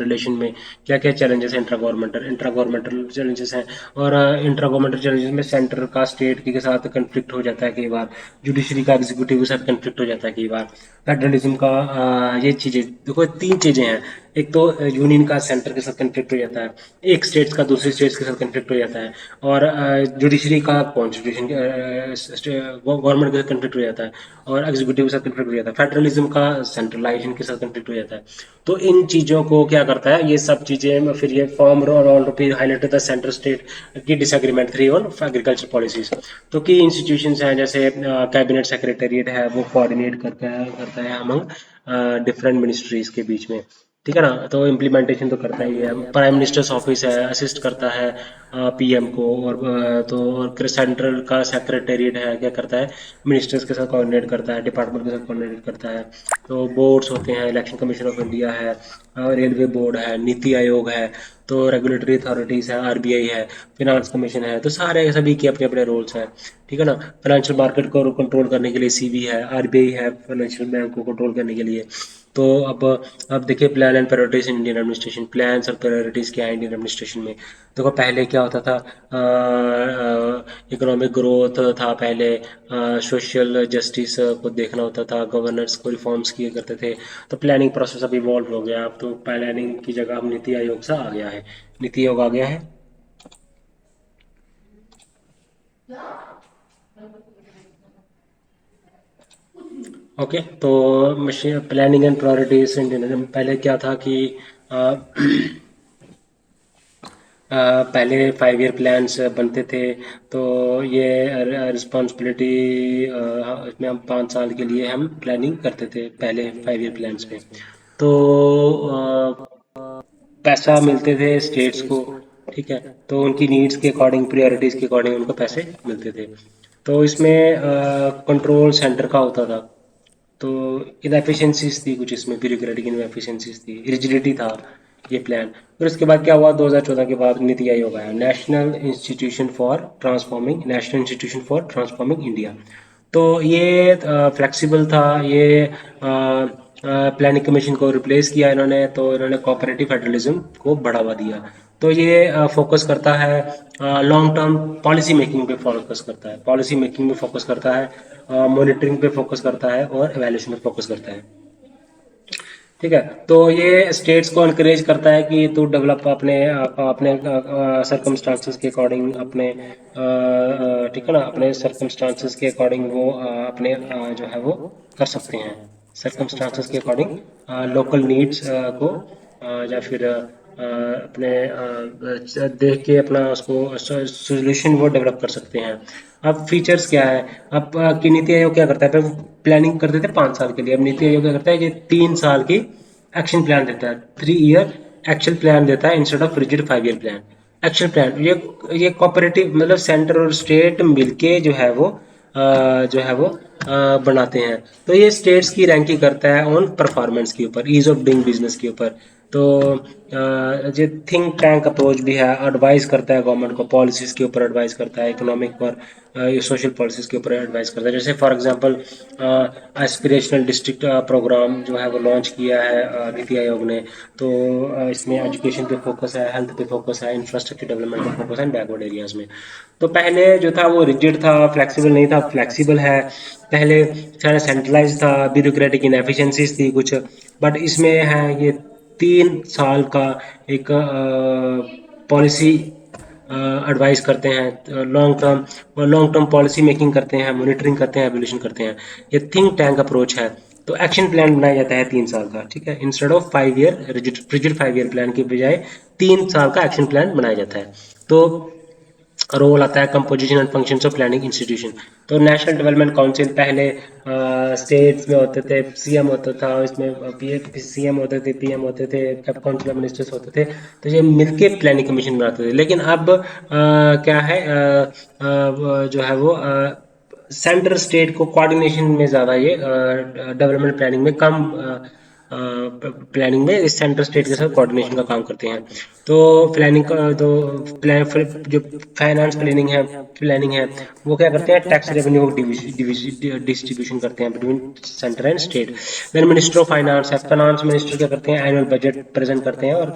रिलेशन में, क्या क्या चैलेंजेस हैं इंट्रा गवर्नमेंटल चैलेंजेस हैं। और इंट्रा गवर्नमेंटल चैलेंजेस में सेंटर का स्टेट के साथ कंफ्लिक्ट हो जाता है कई बार, जुडिशरी का एग्जीक्यूटिव के साथ कंफ्लिक्ट हो जाता है कई बार, फेडरलिज्म का ये चीज़ें देखो, तीन चीज़ें हैं। एक तो यूनियन का सेंटर के साथ कंफ्लिक्ट हो जाता है, एक स्टेट्स का दूसरे स्टेट्स के साथ कंफ्लिक्ट हो जाता है, और जुडिशरी का कॉन्स्टिट्यूशन गवर्नमेंट के साथ कंफ्लिक्ट हो जाता है, और एग्जीक्यूटिव के साथ कंफ्लिक्ट हो जाता है। फेडरलिज्म का सेंट्रलाइजेशन के साथ कंफ्लिक्ट हो जाता है। तो इन चीज़ों को क्या करता है, ये सब चीज़ें फिर ये फॉर्म और फिर हाईलाइटेड द सेंट्रल स्टेट की disagreement three on agriculture policies. तो की इंस्टीट्यूशंस हैं जैसे कैबिनेट सेक्रेटेरिएट है, वो कोऑर्डिनेट करता है अमंग डिफरेंट मिनिस्ट्रीज के बीच में, ठीक है ना। तो इम्प्लीमेंटेशन तो करता ही है, प्राइम मिनिस्टर्स ऑफिस है, असिस्ट करता है पीएम को, और तो और सेंट्रल का सेक्रेटेरिएट है, क्या करता है, मिनिस्टर्स के साथ कोऑर्डिनेट करता है, डिपार्टमेंट के साथ कोऑर्डिनेट करता है। तो बोर्ड्स होते हैं, इलेक्शन कमीशन ऑफ इंडिया है, रेलवे बोर्ड है, नीति आयोग है, तो रेगुलेटरी अथॉरिटीज है, आरबीआई है, फिनांस कमीशन है, तो सारे सभी के अपने अपने रोल्स हैं, ठीक है ना। फाइनेंशियल मार्केट को कंट्रोल करने के लिए सीबी है, आरबीआई है फाइनेंशियल बैंक को कंट्रोल करने के लिए। तो अब देखिए plan and priorities in Indian administration, plans और प्रायोरिटीज क्या है इंडियन एडमिनिस्ट्रेशन में। देखो पहले क्या होता था, इकोनॉमिक ग्रोथ था पहले, सोशल जस्टिस को देखना होता था, गवर्नेंस को रिफॉर्म्स किए करते थे। तो प्लानिंग प्रोसेस अब इवॉल्व हो गया, अब तो प्लानिंग की जगह अब नीति आयोग सा आ गया है, नीति आयोग आ गया है। ओके, तो machine planning and priorities Indian, पहले क्या था कि अ, पहले 5 ईयर प्लान्स बनते थे। तो ये रिस्पॉन्सिबिलिटी, इसमें हम 5 साल के लिए हम प्लानिंग करते थे पहले 5 ईयर प्लान्स में। तो पैसा मिलते थे स्टेट्स को, ठीक है। तो उनकी नीड्स के अकॉर्डिंग, प्रायोरिटीज़ के अकॉर्डिंग उनको पैसे मिलते थे। तो इसमें कंट्रोल सेंटर का होता था। तो इनएफिशिएंसीज थी कुछ इसमें, ब्यूरोक्रेटिक इनएफिशिएंसीज थी, रिजिडिटी था ये प्लान। फिर उसके बाद क्या हुआ, 2014 के बाद नीति आयोग आया, national institution for transforming India. तो ये फ्लेक्सिबल था, ये प्लानिंग कमीशन को रिप्लेस किया इन्होंने, तो इन्होंने कोऑपरेटिव फेडरलिज्म को बढ़ावा दिया। तो ये फोकस करता है लॉन्ग टर्म पॉलिसी मेकिंग पे, फोकस करता है पॉलिसी मेकिंग पे, फोकस करता है मॉनिटरिंग पे, फोकस करता है और एवेल्यूशन पे फोकस करता है, ठीक है। तो ये स्टेट्स को इनकरेज करता है कि तू डेवलप अपने अपने सरकमस्टांसेस के अकॉर्डिंग, अपने ठीक है ना, अपने सरकमस्टांसेस के अकॉर्डिंग वो अपने जो है वो कर सकते हैं, सरकमस्टांसेस के अकॉर्डिंग लोकल नीड्स को या फिर अपने देख के अपना उसको सोल्यूशन वो डेवलप कर सकते हैं। अब फीचर्स क्या है, अब कि नीति आयोग क्या करता है, पहले प्लानिंग करते थे 5 साल के लिए, अब नीति आयोग क्या करता है, ये 3 साल की एक्शन प्लान देता है, 3 ईयर एक्शन प्लान देता है instead of rigid 5 year plan. Action plan ये कोऑपरेटिव, मतलब सेंटर और स्टेट मिलके जो है वो बनाते हैं। तो ये स्टेट्स की रैंकिंग करता है ऑन परफॉर्मेंस के ऊपर, ईज ऑफ डूइंग बिजनेस के ऊपर। तो जो थिंक टैंक अप्रोच भी है, एडवाइस करता है गवर्नमेंट को, पॉलिसीज के ऊपर एडवाइस करता है, इकोनॉमिक और सोशल पॉलिसीज के ऊपर एडवाइस करता है। जैसे for example aspirational district programme जो है वो लॉन्च किया है नीति आयोग ने। तो इसमें एजुकेशन पे फोकस है, हेल्थ पे फोकस है, इंफ्रास्ट्रक्चर डेवलपमेंट पे फोकस है बैकवर्ड एरियाज में। तो पहले जो था वो रिजिड था, फ्लेक्सिबल नहीं था, फ्लेक्सिबल है। पहले सारा सेंट्रलाइज था, ब्यूरोक्रेटिक इनएफिशिएंसीज थी कुछ, बट इसमें है ये 3 साल का एक पॉलिसी एडवाइस करते हैं, लॉन्ग टर्म पॉलिसी मेकिंग करते हैं, मॉनिटरिंग करते हैं, एवोल्यूशन करते हैं। ये थिंक टैंक अप्रोच है। तो एक्शन प्लान बनाया जाता है 3 साल का, ठीक है, instead of 5 year rigid 5 year plan के बजाय 3 साल का एक्शन प्लान बनाया जाता है। तो रोल आता है composition and functions of planning institution. तो नेशनल डेवलपमेंट काउंसिल पहले स्टेट्स में होते थे, सीएम होता था, इसमें सीएम होते थे, पीएम होते थे, काउंसिल ऑफ मिनिस्टर्स होते थे। तो ये मिलके प्लानिंग कमीशन बनाते थे। लेकिन अब क्या है, जो है वो सेंटर स्टेट को कोऑर्डिनेशन में ज़्यादा, ये डेवलपमेंट प्लानिंग में कम, प्लानिंग में सेंटर स्टेट के साथ कोऑर्डिनेशन का काम करते हैं। तो प्लानिंग का तो प्लान जो फाइनेंस प्लानिंग है, वो क्या करते हैं, टैक्स रेवेन्यू डिस्ट्रीब्यूशन करते हैं between centre and state. Then minister of finance है, फाइनेंस मिनिस्टर क्या करते हैं, एनुअल बजट प्रेजेंट करते हैं और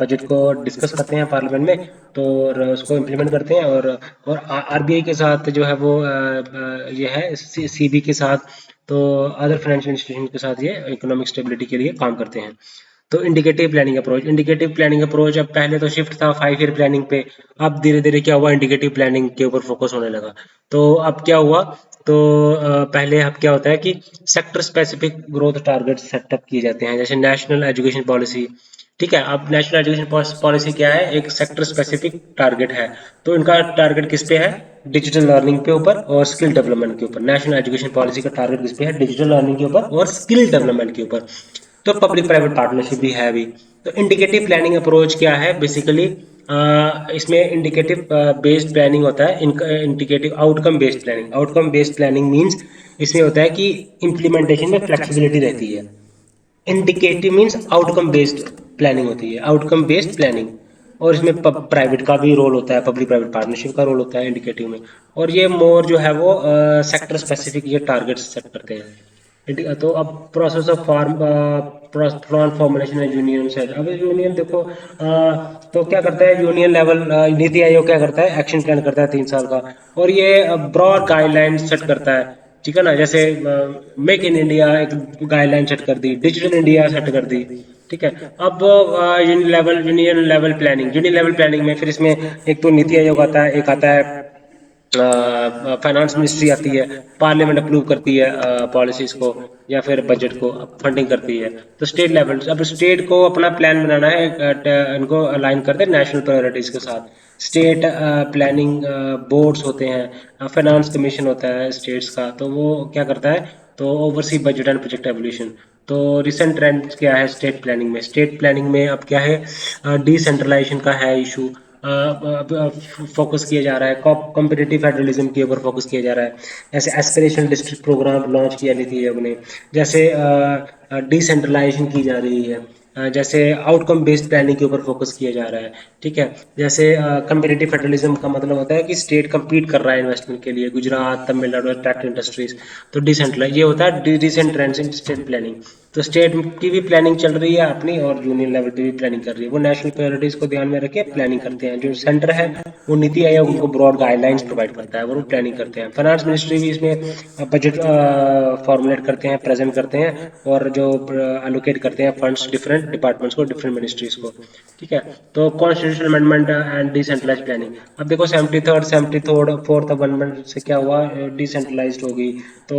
बजट को डिस्कस करते हैं पार्लियामेंट में। तो और उसको इम्प्लीमेंट करते हैं, और आरबीआई के साथ जो है वो ये है सीबी के साथ, तो अदर फाइनेंशियल इंस्टीट्यूशन के साथ ये इकोनॉमिक स्टेबिलिटी के लिए काम करते हैं। तो इंडिकेटिव प्लानिंग अप्रोच अब पहले तो शिफ्ट था 5 ईयर प्लानिंग पे, अब धीरे धीरे क्या हुआ, इंडिकेटिव प्लानिंग के ऊपर फोकस होने लगा। तो अब क्या हुआ, तो पहले अब क्या होता है कि sector specific growth target setup किए जाते हैं, जैसे नेशनल एजुकेशन पॉलिसी। ठीक है, अब नेशनल एजुकेशन पॉलिसी क्या है, एक सेक्टर स्पेसिफिक टारगेट है। तो इनका टारगेट किस पे है, डिजिटल लर्निंग के ऊपर और स्किल डेवलपमेंट के ऊपर। नेशनल एजुकेशन पॉलिसी का टारगेट किस पे है, डिजिटल लर्निंग के ऊपर और स्किल डेवलपमेंट के ऊपर। तो पब्लिक प्राइवेट पार्टनरशिप भी है अभी। तो इंडिकेटिव प्लानिंग अप्रोच क्या है बेसिकली, इसमें इंडिकेटिव बेस्ड प्लानिंग होता है, indicative outcome based planning. Outcome based planning means इसमें होता है कि इम्प्लीमेंटेशन में फ्लेक्सिबिलिटी रहती है। Indicative means outcome based planning होती है, आउटकम बेस्ड प्लानिंग। और इसमें प्राइवेट का भी रोल होता है, पब्लिक प्राइवेट पार्टनरशिप का रोल होता है इंडिकेटिव में। और ये मोर जो है वो सेक्टर स्पेसिफिक ये टारगेट सेट करते हैं। तो अब process of form plan formulation है यूनियन से। अब यूनियन देखो, तो क्या करता है यूनियन लेवल, नीति आयोग क्या करता है, एक्शन प्लान करता है 3 साल का। और ये ब्रॉड गाइडलाइन सेट करता है। ठीक है ना, जैसे मेक इन इंडिया एक गाइडलाइन सेट कर दी, डिजिटल इंडिया सेट कर दी। ठीक है, अब यूनियन लेवल प्लानिंग में फिर इसमें एक तो नीति आयोग आता है, एक आता है फाइनेंस मिनिस्ट्री आती है, पार्लियामेंट अप्रूव करती है पॉलिसीज को या फिर बजट को, फंडिंग करती है। तो स्टेट लेवल, अब स्टेट को अपना प्लान बनाना है, इनको अलाइन करते हैं नेशनल प्रायोरिटीज के साथ। स्टेट प्लानिंग बोर्ड्स होते हैं, फाइनेंस कमीशन होता है स्टेट्स का, तो वो क्या करता है, तो oversee budget and project evolution. तो रिसेंट ट्रेंड क्या है स्टेट प्लानिंग में, स्टेट प्लानिंग में अब क्या है, डिसेंट्रलाइजेशन का है इशू, फोकस किया जा रहा है, कॉम्पिटिटिव फेडरलिज्म के ऊपर फोकस किया जा रहा है। जैसे एस्पिरेशनल डिस्ट्रिक्ट प्रोग्राम लॉन्च किया नीति आयोग ने, जैसे डिसेंट्रलाइजेशन की जा रही है, जैसे आउटकम बेस्ड प्लानिंग के ऊपर फोकस किया जा रहा है। ठीक है, जैसे कम्पिटिटिव फेडरलिज्म का मतलब होता है कि स्टेट कम्पीट कर रहा है इन्वेस्टमेंट के लिए, गुजरात तमिलनाडु ट्रैक्टर इंडस्ट्रीज। तो डिसेंट्रलाइज ये होता है recent trends in state planning. तो स्टेट की भी प्लानिंग चल रही है अपनी, और यूनियन लेवल पे भी प्लानिंग कर रही है। वो नेशनल प्रायोरिटीज को ध्यान में रखे प्लानिंग करते हैं। जो सेंटर है वो नीति आयोग उनको ब्रॉड गाइडलाइंस प्रोवाइड करता है, वो प्लानिंग करते हैं। फाइनेंस मिनिस्ट्री भी इसमें बजट फॉर्मुलेट करते हैं, प्रेजेंट करते हैं, और जो एलोकेट करते हैं फंड्स डिफरेंट डिपार्टमेंट्स को, डिफरेंट मिनिस्ट्रीज को। ठीक है, तो constitutional amendment and decentralise planning. अब देखो 74th अमेंडमेंट से क्या हुआ, डिसेंट्रलाइज्ड होगी। तो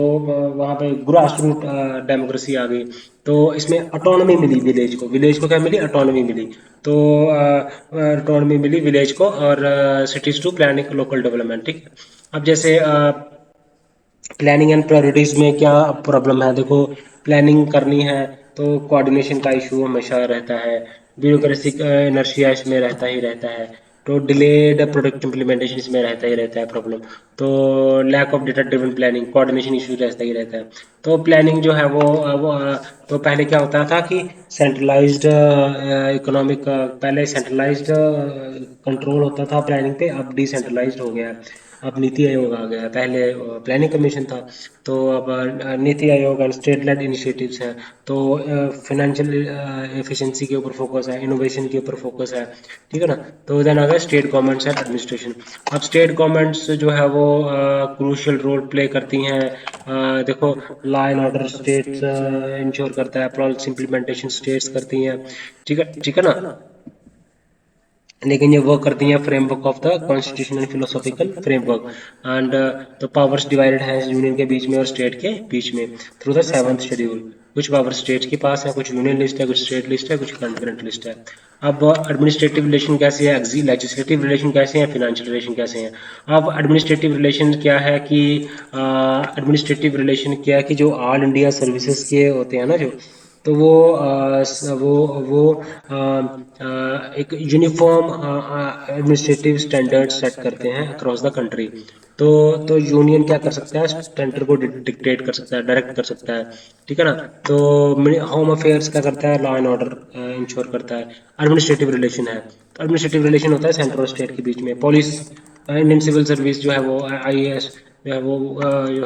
वहाँ पे ग्रास रूट डेमोक्रेसी आ गई। तो इसमें ऑटोनॉमी मिली विलेज को क्या मिली, ऑटोनॉमी मिली। तो ऑटोनॉमी मिली विलेज को, और cities to planning local development. ठीक है, अब जैसे प्लानिंग एंड प्रायोरिटीज में क्या प्रॉब्लम है, देखो प्लानिंग करनी है तो कोऑर्डिनेशन का इशू हमेशा रहता है, ब्यूरोक्रेसी इनर्शिया इसमें रहता ही रहता है। तो डिलेड प्रोडक्ट इम्प्लीमेंटेशन इसमें रहता ही रहता है प्रॉब्लम। तो lack of data driven planning, coordination issue रहता ही रहता है। तो प्लानिंग जो है तो पहले क्या होता था कि सेंट्रलाइज्ड इकोनॉमिक, पहले सेंट्रलाइज्ड कंट्रोल होता था प्लानिंग पे, अब डिसेंट्रलाइज्ड हो गया। अब नीति आयोग आ गया, पहले प्लानिंग कमीशन था। तो अब नीति आयोग और स्टेट लेड इनिशिएटिव्स हैं। तो फाइनेंशियल एफिशिएंसी के ऊपर फोकस है, इनोवेशन के ऊपर फोकस है। ठीक है ना, तो देन आ गया स्टेट गवर्नमेंट्स एंड एडमिनिस्ट्रेशन। अब स्टेट गवर्नमेंट्स जो है वो क्रूशियल रोल प्ले करती हैं। देखो law and order states ensure करता है, पॉलिसी इंप्लीमेंटेशन स्टेट्स करती हैं। ठीक है ना, लेकिन ये वर्क करती हैं framework of the constitution and philosophical framework. And the powers divided है यूनियन के बीच में और स्टेट के बीच में थ्रू द 7th शेड्यूल। कुछ पावर स्टेट के पास है, कुछ यूनियन लिस्ट है, कुछ स्टेट लिस्ट है, कुछ कंकरेंट लिस्ट है। अब एडमिनिस्ट्रेटिव रिलेशन कैसे है, लेजिस्लेटिव रिलेशन कैसे हैं, फाइनेंशियल रिलेशन कैसे हैं। अब एडमिनिस्ट्रेटिव रिलेशन क्या है कि एडमिनिस्ट्रेटिव रिलेशन क्या है कि जो ऑल इंडिया सर्विसेज के होते हैं ना, जो तो वो एक यूनिफॉर्म एडमिनिस्ट्रेटिव स्टैंडर्ड सेट करते हैं अक्रॉस द कंट्री। तो यूनियन क्या कर सकता है, स्टैंडर्ड को डिक्टेट कर सकता है, डायरेक्ट कर सकता है। ठीक है ना, तो होम अफेयर्स क्या करता है, लॉ एंड ऑर्डर इंश्योर करता है। एडमिनिस्ट्रेटिव रिलेशन है, तो एडमिनिस्ट्रेटिव रिलेशन होता है सेंट्रल और स्टेट के बीच में। पुलिस, इंडियन सिविल सर्विस जो है वो आईएएस जो है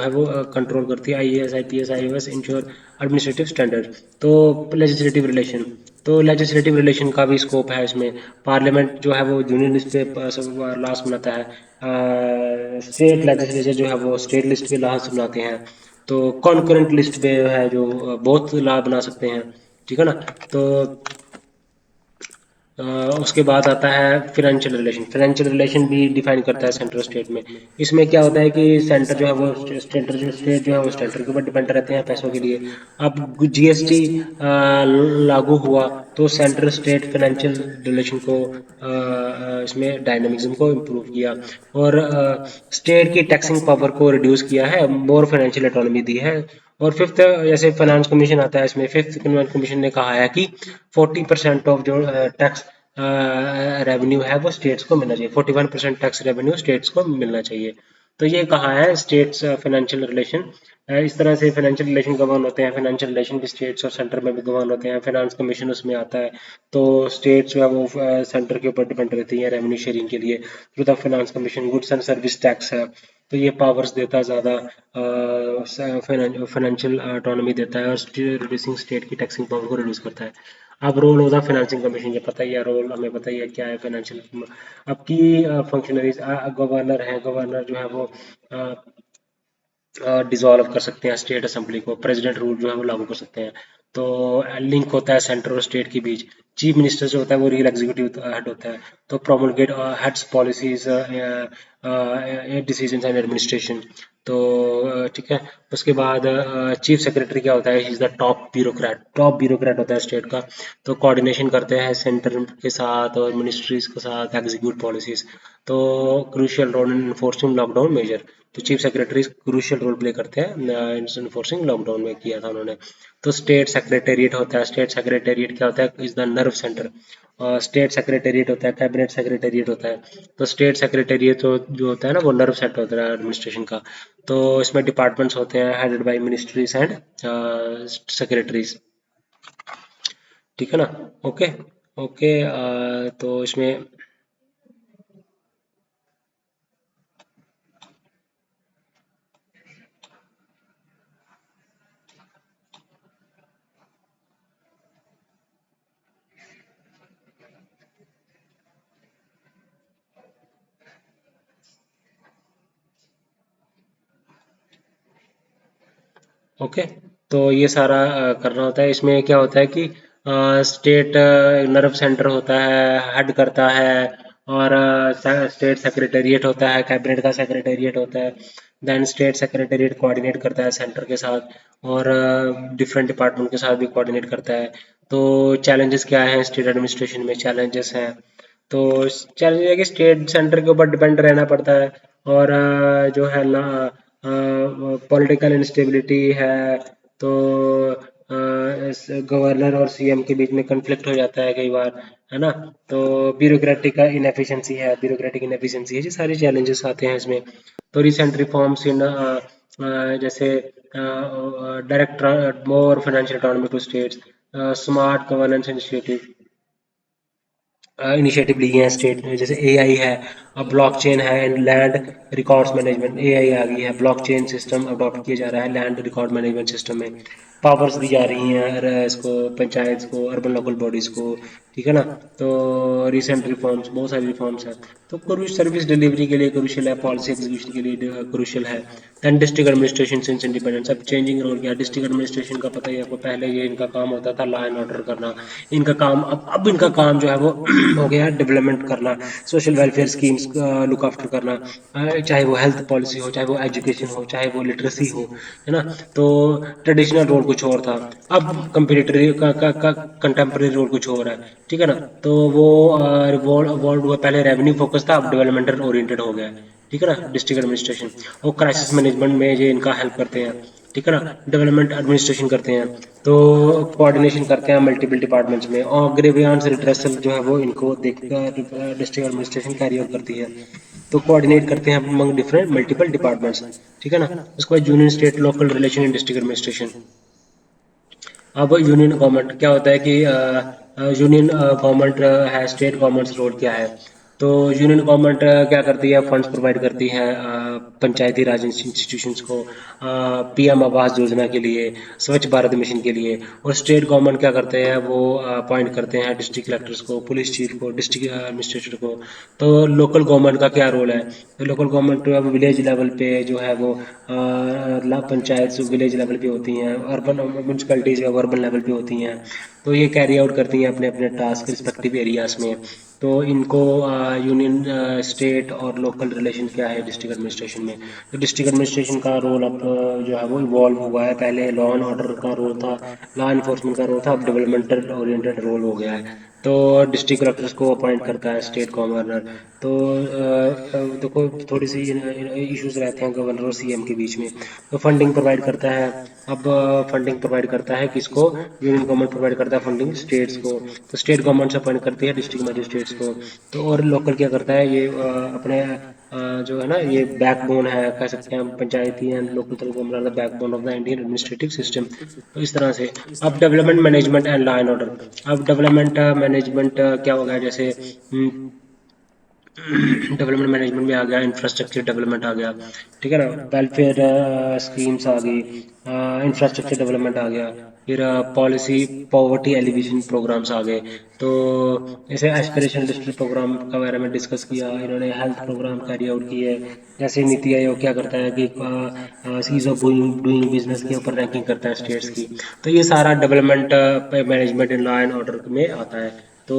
वो कंट्रोल करती है, IAS IPS iOS ensure administrative standard. तो लेजिस्लेटिव रिलेशन, तो लेजिस्लेटिव रिलेशन का भी स्कोप है इसमें। पार्लियामेंट जो है वो यूनियन लिस्ट पे लास्ट बनाता है, स्टेट लेजिस्लेचर जो है वो स्टेट लिस्ट पे लास्ट बनाते हैं। तो कॉन्करेंट लिस्ट पे है जो बहुत ला बना सकते हैं। ठीक है ना, तो उसके बाद आता है फिनेंशियल रिलेशन। फिनेंशियल रिलेशन भी डिफाइन करता है सेंटर स्टेट में। इसमें क्या होता है कि सेंटर जो है वो स्टेट जो है वो सेंटर के ऊपर डिपेंड रहते हैं पैसों के लिए। अब जीएसटी लागू हुआ तो सेंटर स्टेट फाइनेंशियल रिलेशन को इसमें डायनामिज्म को इम्प्रूव किया, और स्टेट की टैक्सिंग पावर को रिड्यूस किया है, मोर फाइनेंशियल ऑटोनॉमी दी है। और फिफ्थ जैसे फाइनेंस कमीशन आता है, इसमें फिफ्थ फाइनेंस कमीशन ने कहा है कि 40% ऑफ जो टैक्स रेवेन्यू है वो स्टेट्स को मिलना चाहिए। 41% टैक्स रेवेन्यू स्टेट्स को मिलना चाहिए। तो ये कहा है स्टेट्स फाइनेंशियल रिलेशन। इस तरह से फाइनेंशियल रिलेशन गवर्न होते हैं। फाइनेंशियल रिलेशन भी स्टेट्स और सेंटर में भी गवर्न होते हैं। फाइनेंस कमीशन उसमें आता है। तो स्टेट्स जो है वो सेंटर के ऊपर डिपेंड रहती है रेवेन्यू शेयरिंग के लिए through the finance commission. Goods and service tax है, तो ये पावर्स देता है ज़्यादा, फाइनेंशियल ऑटोनॉमी देता है, और रिड्यूसिंग स्टेट की टैक्सिंग पावर को रिड्यूस करता है। अब रोल होता है फाइनेंसिंग कमीशन, ये पता ही है रोल, हमें पता ही है क्या है फाइनेंशियल। अब की फंक्शनरीज गवर्नर है, गवर्नर जो है वो डिसॉल्व कर सकते हैं स्टेट असेंबली को, प्रेसिडेंट रूल जो है वो लागू कर सकते हैं। तो लिंक होता है सेंटर और स्टेट के बीच। चीफ मिनिस्टर जो होता है वो रियल एग्जीक्यूटिव हेड होता है, तो promulgate heads policies decisions and administration. तो ठीक है। उसके बाद चीफ सेक्रेटरी क्या होता है, इज द टॉप ब्यूरोक्रेट होता है स्टेट का। तो कोऑर्डिनेशन करते हैं सेंटर के साथ और मिनिस्ट्रीज के साथ, एग्जीक्यूट पॉलिसीज। तो crucial role in enforcing lockdown measure. तो chief secretary crucial role play करते हैं इन्फोर्सिंग लॉकडाउन में, किया था उन्होंने। तो स्टेट सेक्रेटेरिएट होता है। स्टेट सेक्रेटेरिएट क्या होता है, is the nerve centre. State secretariat होता है, कैबिनेट सेक्रेटेरिएट होता है। तो स्टेट सेक्रेटेरिएट जो होता है ना, वो नर्व सेंटर होता है एडमिनिस्ट्रेशन का। तो इसमें डिपार्टमेंट्स होते हैं headed by ministries and secretaries. ठीक है ना। ओके। ओके। तो इसमें ओके। तो ये सारा करना होता है। इसमें क्या होता है कि स्टेट नर्व सेंटर होता है, हेड करता है, और स्टेट सेक्रेटेरिएट होता है, कैबिनेट का सेक्रेटेरिएट होता है। देन स्टेट सेक्रेटेरिएट कोऑर्डिनेट करता है सेंटर के साथ, और डिफरेंट डिपार्टमेंट के साथ भी कोऑर्डिनेट करता है। तो चैलेंजेस क्या हैं स्टेट एडमिनिस्ट्रेशन में, चैलेंजेस हैं। तो चैलेंज है कि स्टेट सेंटर के ऊपर डिपेंड रहना पड़ता है, और जो है ना पॉलिटिकल इंस्टेबिलिटी है। तो गवर्नर और सीएम के बीच में कन्फ्लिक्ट हो जाता है कई बार, है ना। तो ब्यूरोक्रेटिक इनएफिशिएंसी है, ये सारे चैलेंजेस आते हैं इसमें। तो रिसेंट रिफॉर्म्स इन जैसे direct more financial economy to states, smart governance initiative initiative लिए हैं स्टेट ने, जैसे एआई है, अब ब्लॉकचेन है and land records management. AI आ गई है, ब्लॉकचेन सिस्टम अडॉप्ट किया जा रहा है लैंड रिकॉर्ड मैनेजमेंट सिस्टम में। पावर्स दी जा रही हैं इसको, पंचायत को, अर्बन लोकल बॉडीज को। ठीक है ना। तो रिसेंट रिफॉर्म्स, बहुत सारी रिफॉर्म्स हैं। तो क्रूज सर्विस डिलीवरी के लिए क्रूशियल है, पॉलिसी एग्जीक्यूशन के लिए क्रूशियल है। Than district administration since independence, अब चेंजिंग रोल किया डिस्ट्रिक्ट एडमिनिस्ट्रेशन का, पता ही है आपको। पहले ये इनका काम होता था लॉ एंड ऑर्डर करना, इनका काम अब इनका काम जो है वो हो गया है डेवलपमेंट करना, social welfare schemes look after करना, चाहे वो हेल्थ पॉलिसी हो, चाहे वो एजुकेशन हो, चाहे वो लिटरेसी हो, है ना। तो ट्रेडिशनल रोल कुछ और था, अब कंपेरेटरी का कंटेम्प्रेरी रोल कुछ और है। ठीक है ना। तो वो रिवॉल्व हुआ, पहले रेवेन्यू फोकस था, अब डेवलपमेंटल ओरिएंटेड हो गया है। ठीक है ना। डिस्ट्रिक्ट एडमिनिस्ट्रेशन और क्राइसिस मैनेजमेंट में ये इनका हेल्प करते हैं। ठीक है ना। डेवलपमेंट एडमिनिस्ट्रेशन करते हैं, तो कोऑर्डिनेशन करते हैं मल्टीपल डिपार्टमेंट्स में, और ग्रीवियंस रिड्रेसल जो है वो इनको देखकर डिस्ट्रिक्ट एडमिनिस्ट्रेशन कैरी आउट करती है। तो कोऑर्डिनेट करते हैं अमंग डिफरेंट मल्टीपल डिपार्टमेंट्स। ठीक है ना। उसके बाद union state local relation in district administration. अब यूनियन गवर्नमेंट क्या होता है कि यूनियन गवर्नमेंट है, स्टेट गवर्नमेंट्स रोल क्या है। तो यूनियन गवर्नमेंट क्या करती है, फंड्स प्रोवाइड करती है पंचायती राज इंस्टीट्यूशंस को, पीएम आवास योजना के लिए, स्वच्छ भारत मिशन के लिए। और स्टेट गवर्नमेंट क्या करते हैं, वो अपॉइंट करते हैं डिस्ट्रिक्ट कलेक्टर्स को, पुलिस चीफ को, डिस्ट्रिक्ट एडमिनिस्ट्रेटर को। तो लोकल गवर्नमेंट का क्या रोल है, तो लोकल गवर्नमेंट तो अब विलेज लेवल पे जो है वो पंचायत विलेज लेवल पे होती हैं, अर्बन म्यूनसिपैलिटीज़ अर्बन लेवल पे होती हैं। तो ये कैरी आउट करती हैं अपने अपने टास्क रिस्पेक्टिव एरियाज़ में। तो इनको यूनियन स्टेट और लोकल रिलेशन क्या है डिस्ट्रिक्ट एडमिनिस्ट्रेशन में। तो डिस्ट्रिक्ट एडमिनिस्ट्रेशन का रोल अब जो है वो इवॉल्व हुआ है। पहले लॉ एंड ऑर्डर का रोल था, लॉ इन्फोर्समेंट का रोल था, अब डेवलपमेंटल ओरिएंटेड रोल हो गया है। तो डिस्ट्रिक्ट कलेक्टर्स को अपॉइंट करता है स्टेट गवर्नर। तो देखो थोड़ी सी इश्यूज रहते हैं गवर्नर और सीएम के बीच में। तो फंडिंग प्रोवाइड करता है, अब फंडिंग प्रोवाइड करता है किसको, यूनियन गवर्नमेंट प्रोवाइड करता है फंडिंग स्टेट्स को। तो स्टेट गवर्नमेंट से अपॉइंट करती है डिस्ट्रिक्ट मजिस्ट्रेट्स को। तो और लोकल क्या करता है, ये अपने जो है ना, ये बैकबोन है कह सकते हैं हम, panchayati and local government backbone of the Indian administrative system. तो इस तरह से अब development management and law and order. अब डेवलपमेंट मैनेजमेंट क्या होगा, जैसे डेवलपमेंट मैनेजमेंट में आ गया, इंफ्रास्ट्रक्चर डेवलपमेंट आ गया, ठीक है ना, वेलफेयर स्कीम्स आ गई, इंफ्रास्ट्रक्चर डेवलपमेंट आ गया, फिर पॉलिसी पॉवर्टी एलिवेशन प्रोग्राम्स आ गए। तो जैसे एस्पिरेशनल डिस्ट्रिक्ट प्रोग्राम के बारे में डिस्कस किया इन्होंने, हेल्थ प्रोग्राम कैरी आउट किए। जैसे नीति आयोग क्या करता है कि सीज ऑफ डूइंग बिजनेस के ऊपर रैंकिंग करता है स्टेट्स की। तो ये सारा development management in law and order में आता है। तो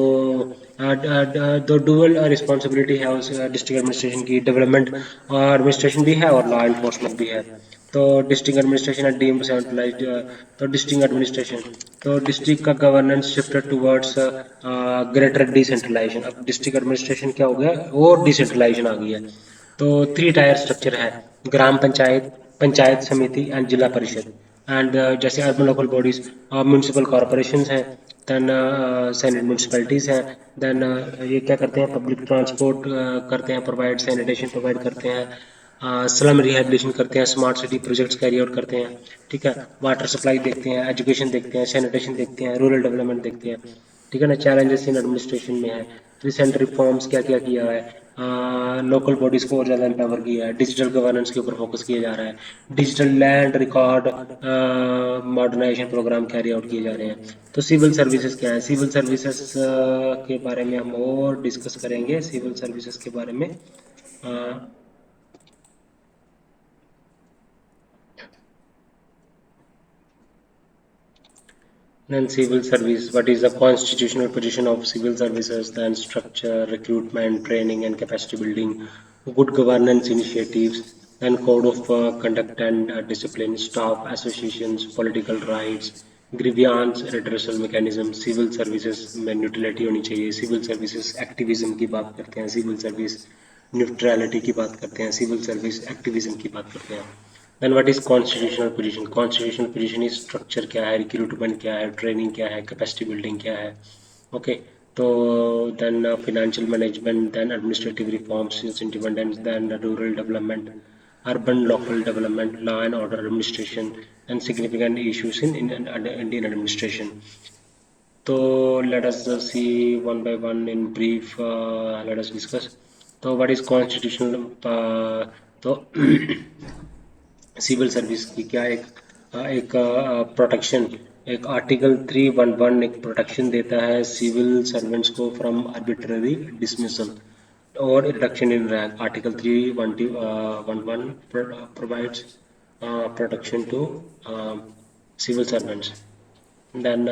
तो डुअल रिस्पॉन्सिबिलिटी है उस डिस्ट्रिक्ट एडमिनिस्ट्रेशन की, डेवलपमेंट एडमिनिस्ट्रेशन भी है और लॉ इन्फोर्समेंट भी है। तो डिस्ट्रिक्ट एडमिनिस्ट्रेशन है डीम्ड सेंट्रलाइज्ड। तो डिस्ट्रिक्ट एडमिनिस्ट्रेशन, तो डिस्ट्रिक्ट का governance shifted towards greater decentralisation. अब डिस्ट्रिक्ट एडमिनिस्ट्रेशन क्या हो गया, और डिसेंट्रलाइजेशन आ गई है। तो 3 टायर स्ट्रक्चर है, ग्राम पंचायत, पंचायत समिति एंड जिला परिषद। एंड जैसे urban local bodies, municipal corporation हैं, देन सैनिट म्यूनसिपैलिटीज़ हैं, देन ये क्या करते हैं, पब्लिक ट्रांसपोर्ट करते हैं प्रोवाइड, सैनिटेशन प्रोवाइड करते हैं, स्लम रिहेबिलिटेशन करते हैं, smart city projects carry out करते हैं, ठीक है, वाटर सप्लाई देखते हैं, एजुकेशन देखते हैं, सैनिटेशन देखते हैं, रूरल डेवलपमेंट देखते हैं, ठीक है ना। चैलेंजेस इन एडमिनिस्ट्रेशन में है, रिसेंट रिफॉर्म्स क्या क्या किया है, लोकल बॉडीज़ को और ज़्यादा एम्पावर किया है, डिजिटल गवर्नेंस के ऊपर फोकस किया जा रहा है, digital land record modernisation programme carry out किए जा रहे हैं। तो सिविल सर्विसेज क्या है, सिविल सर्विसेज के बारे में हम और डिस्कस करेंगे, सिविल सर्विसेज के बारे में। Then civil service, what is the constitutional position of civil services, then structure, recruitment, training and capacity building, good governance initiatives, then code of conduct and discipline, staff associations, political rights, grievance redressal mechanism, civil services में neutrality होनी चाहिए, civil services activism की बात करते हैं, civil service neutrality की बात करते हैं, सिविल सर्विस एक्टिविज्म की बात करते हैं। Then what is constitutional position, constitutional position is structure क्या है, रिक्रूटमेंट क्या है, ट्रेनिंग क्या है, कैपेसिटी बिल्डिंग क्या है, ओके। तो then financial management, then administrative reforms, incentive, then rural development, urban local development, law and order administration, and significant issues in Indian administration. So let us see one by one in brief. Let us discuss. So what is constitutional? तो civil service की क्या एक protection, एक article 311 एक protection देता है civil servants को from arbitrary dismissal और reduction in rank. Article 311 provides protection to civil servants. Then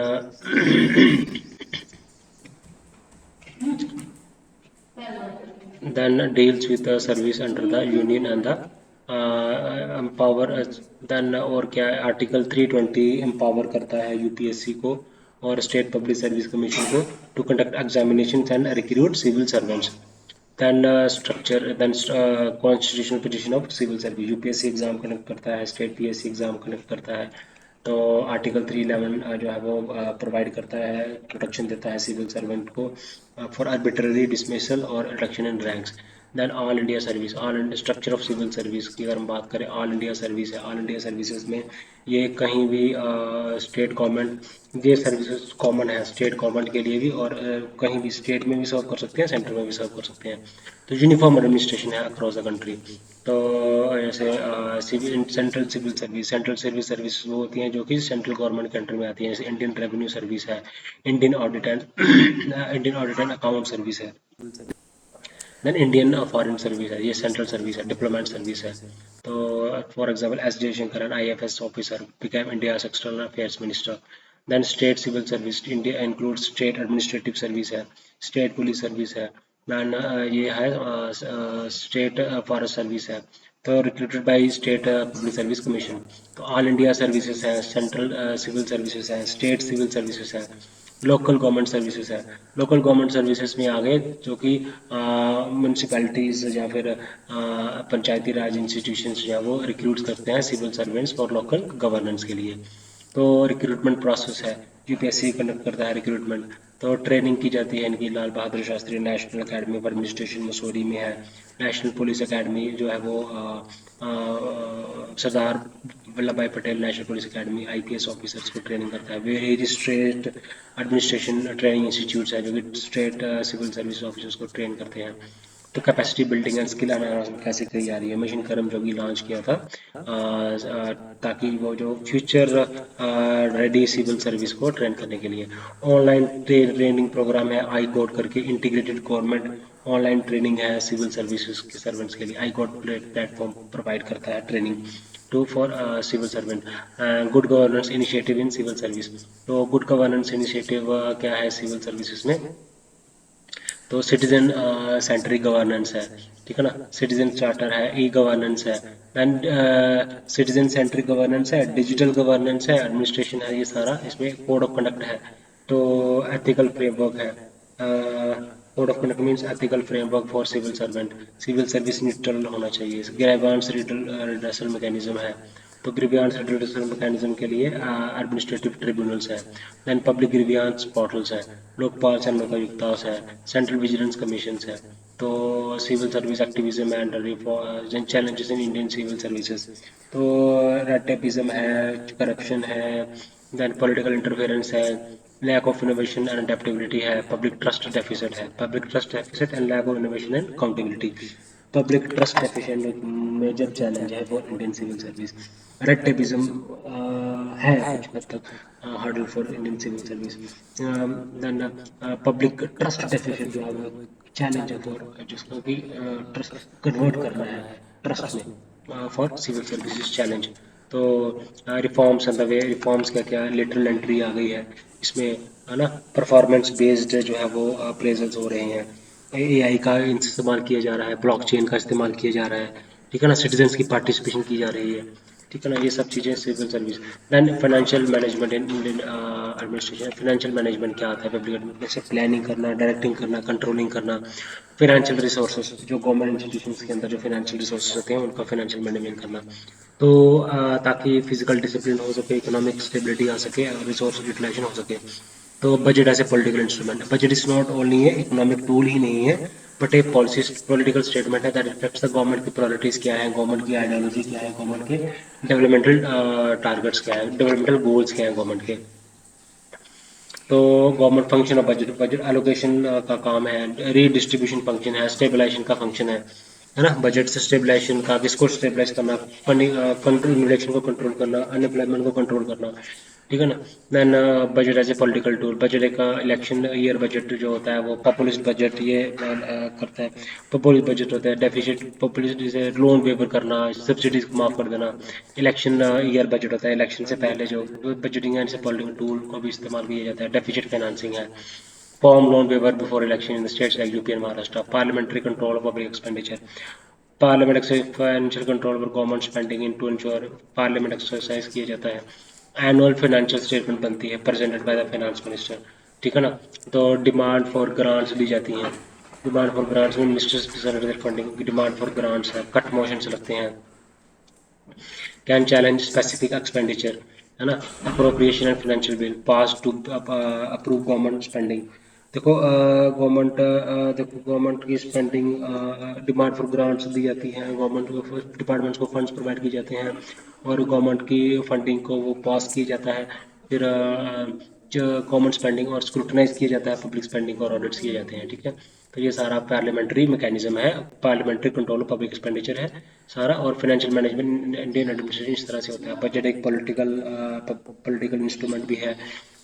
then deals with the service under the union and the empower then और क्या है, आर्टिकल 320 एम्पावर करता है यूपीएससी को और स्टेट पब्लिक सर्विस कमीशन को to conduct examination and recruit civil servants. Then structure, then constitutional position of civil service, UPSC exam conduct करता है, स्टेट पीएससी एग्जाम कंडक्ट करता है। तो आर्टिकल 311 जो है वो प्रोवाइड करता है, प्रोटेक्शन देता है सिविल सर्वेंट को फॉर आर्बिट्ररी डिसमिसल और reduction in ranks. Then all India service, all India structure of civil service की अगर हम बात करें, ऑल इंडिया सर्विस है। ऑल इंडिया सर्विसेज में ये कहीं भी स्टेट गवर्नमेंट, ये सर्विसेज कॉमन है स्टेट गवर्नमेंट के लिए भी, और कहीं भी स्टेट में भी सर्व कर सकते हैं, सेंटर में भी सर्व कर सकते हैं। तो यूनिफॉर्म एडमिनिस्ट्रेशन है अक्रॉस द कंट्री। तो जैसे civil central civil service, central civil service वो होती हैं जो कि सेंट्रल गवर्नमेंट के अंडर में आती हैं, जैसे इंडियन रेवेन्यू सर्विस है, Indian audit and Indian audit and account service है। देन इंडियन फॉरेन सर्विस है, ये सेंट्रल सर्विस है, डिप्लोमेट सर्विस है। तो for example S Jaishankar IFS officer became India's external affairs minister. Then state civil service, India include state administrative service है, state police service है। Then ये है state forest service है, तो recruited by state public service commission. तो all India services है, central civil services है, state civil services है, लोकल गवर्नमेंट सर्विसेज है। लोकल गवर्नमेंट सर्विसेज में आ गए जो कि म्यूनसिपैलिटीज या फिर पंचायती राज इंस्टीट्यूशंस जो है वो रिक्रूट करते हैं civil servants for local governance के लिए। तो रिक्रूटमेंट प्रोसेस है, यूपीएससी कंडक्ट करता है रिक्रूटमेंट। तो ट्रेनिंग की जाती है इनकी Lal Bahadur Shastri national academy of administration Mussoorie में है। नेशनल पुलिस एकेडमी जो है वो सरदार वल्लभ भाई Patel national police academy IPS officers को ट्रेनिंग करता है। Very state administration training institutes है जो कि स्टेट सिविल सर्विस ऑफिसर्स को ट्रेन करते हैं। तो capacity building and skill analysis कैसे की जा रही है, मिशन कर्म जो कि लॉन्च किया था ताकि वो जो फ्यूचर रेडी सिविल सर्विस को ट्रेन करने के लिए। ऑनलाइन ट्रेनिंग प्रोग्राम है आई कोड करके, इंटीग्रेटेड गवर्नमेंट ऑनलाइन ट्रेनिंग है सिविल सर्विसेज के सर्वेंट्स के लिए। आई कोड प्लेटफॉर्म प्रोवाइड करता है training to for civil servant. Good governance initiative in civil service, तो गुड गवर्नेंस इनिशिएटिव क्या है सिविल सर्विसेज में, तो सिटीजन सेंट्रिक गवर्नेंस है, ठीक है ना, सिटीजन चार्टर है, ई गवर्नेंस है, एंड सिटीजन सेंट्रिक गवर्नेंस है, डिजिटल गवर्नेंस है, एडमिनिस्ट्रेशन है, ये सारा इसमें कोड ऑफ कंडक्ट है। तो एथिकल फ्रेमवर्क है, code of conduct means ethical framework for civil servant, civil service neutral होना चाहिए। ग्रीवेंस रिड्रेसल मैकेनिज्म है, तो ग्रीवियांस रिड्रेसल मैकेनिज्म के लिए एडमिनिस्ट्रेटिव ट्रिब्यूनल्स है। देन पब्लिक ग्रीवियांस पोर्टल्स है, लोकपाल से लोकायुक्तास है, सेंट्रल विजिलेंस कमीशन है। तो civil service activism and challenges in Indian civil services, तो रेड टेपिज्म है, करप्शन है, देन पॉलिटिकल इंटरफेरेंस है, lack of innovation and adaptability है, पब्लिक ट्रस्ट डेफिसिट है, public trust deficit and lack of innovation and accountability. Public trust deficient एक major challenge है for Indian civil service. Red tapism है कुछ हद तक hurdle for Indian civil service. Then public trust deficient जो है वो चैलेंज है फॉर जिसको कि ट्रस्ट कन्वर्ट करना है ट्रस्ट में फॉर सिविल सर्विसेज चैलेंज। तो reforms and the way reforms क्या क्या लिटरल एंट्री आ गई है इसमें, है ना, परफॉर्मेंस बेस्ड जो है वो अप्रेजल्स हो रहे हैं, AI का इस्तेमाल किया जा रहा है, ब्लॉकचेन का इस्तेमाल किया जा रहा है, ठीक है ना, सिटीजन्स की पार्टिसिपेशन की जा रही है, ठीक है ना, ये सब चीज़ें civil service. Then financial management in Indian administration, financial management क्या आता है पब्लिक एडमिनिस्ट्रेशन, जैसे प्लानिंग करना, डायरेक्टिंग करना, कंट्रोलिंग करना, फाइनेंशियल रिसोर्सेज जो गवर्नमेंट इंस्टीट्यूशंस के अंदर जो फाइनेंशियल रिसोर्सेज होते हैं उनका फाइनेंशियल मैनेजमेंट करना। तो ताकि फिजिकल डिसिप्लिन हो सके, इकोनॉमिक स्टेबिलिटी आ सके, रिसोर्स यूटिलाइजेशन हो सके। तो budget as a political instrument, budget is not only है इकोनॉमिक टूल ही नहीं है बट एक पॉलिसी पॉलिटिकल स्टेटमेंट है दैट रिफ्लेक्ट्स द गवर्नमेंट की प्रायोरिटीज क्या है, गवर्नमेंट की आइडियोलॉजी क्या है, गवर्नमेंट के डेवलपमेंटल टारगेट्स क्या है, डेवलपमेंटल गोल्स क्या है गवर्नमेंट के। तो government function of budget, budget allocation का काम है, रीडिस्ट्रीब्यूशन फंक्शन है, स्टेबलाइजेशन का फंक्शन है ना, बजट से स्टेबलाइजेशन का, किसको स्टेबलाइज करना, फंडिंग कंट्रोल, इन्फ्लेशन को कंट्रोल करना, अनएम्प्लॉयमेंट को कंट्रोल करना, ठीक है ना। Then budget as a political tool, budget एक इलेक्शन ईयर बजट जो होता है वो पॉपुलिस्ट बजट ये करता है, पॉपुलिस्ट बजट होता है, डेफिसिट पॉपुलिस्ट जैसे लोन वेवर करना, सब्सिडीज को माफ कर देना। इलेक्शन ईयर बजट होता है, इलेक्शन से पहले जो बजटिंग है पॉलिटिकल टूल को भी इस्तेमाल किया जाता है। डेफिसिट फाइनेंसिंग है, form loan waiver before election in states like UP and Maharashtra. Parliamentary control of public expenditure, parliament financial control over government spending in to ensure parliament exercise किया जाता है। एनुअल फाइनेंशियल स्टेटमेंट बनती है presented by the finance minister, ठीक है ना। तो demand for grants ली जाती हैं, डिमांड फॉर ग्रांट्स में मिनिस्टर्स फंडिंग की डिमांड फॉर ग्रांट्स है, कट मोशन से लगते हैं। कैन चैलेंज स्पेसिफिक एक्सपेंडिचर, है ना, appropriation and financial bill pass to approve government spending. देखो गवर्नमेंट देखो गवर्नमेंट की स्पेंडिंग, डिमांड फॉर ग्रांट्स दी जाती हैं, गवर्नमेंट डिपार्टमेंट्स को फंड्स प्रोवाइड किए जाते हैं, और गवर्नमेंट की फंडिंग को वो पास किया जाता है। फिर गवर्नमेंट स्पेंडिंग और स्क्रूटनाइज किया जाता है, पब्लिक स्पेंडिंग और ऑडिट्स किए जाते हैं, ठीक है। तो ये सारा पार्लियामेंट्री मैकेनिज्म है, parliamentary control of public expenditure है सारा। और फाइनेंशियल मैनेजमेंट इंडियन एडमिनिस्ट्रेशन इस तरह से होता है। बजट एक पॉलिटिकल इंस्ट्रूमेंट भी है,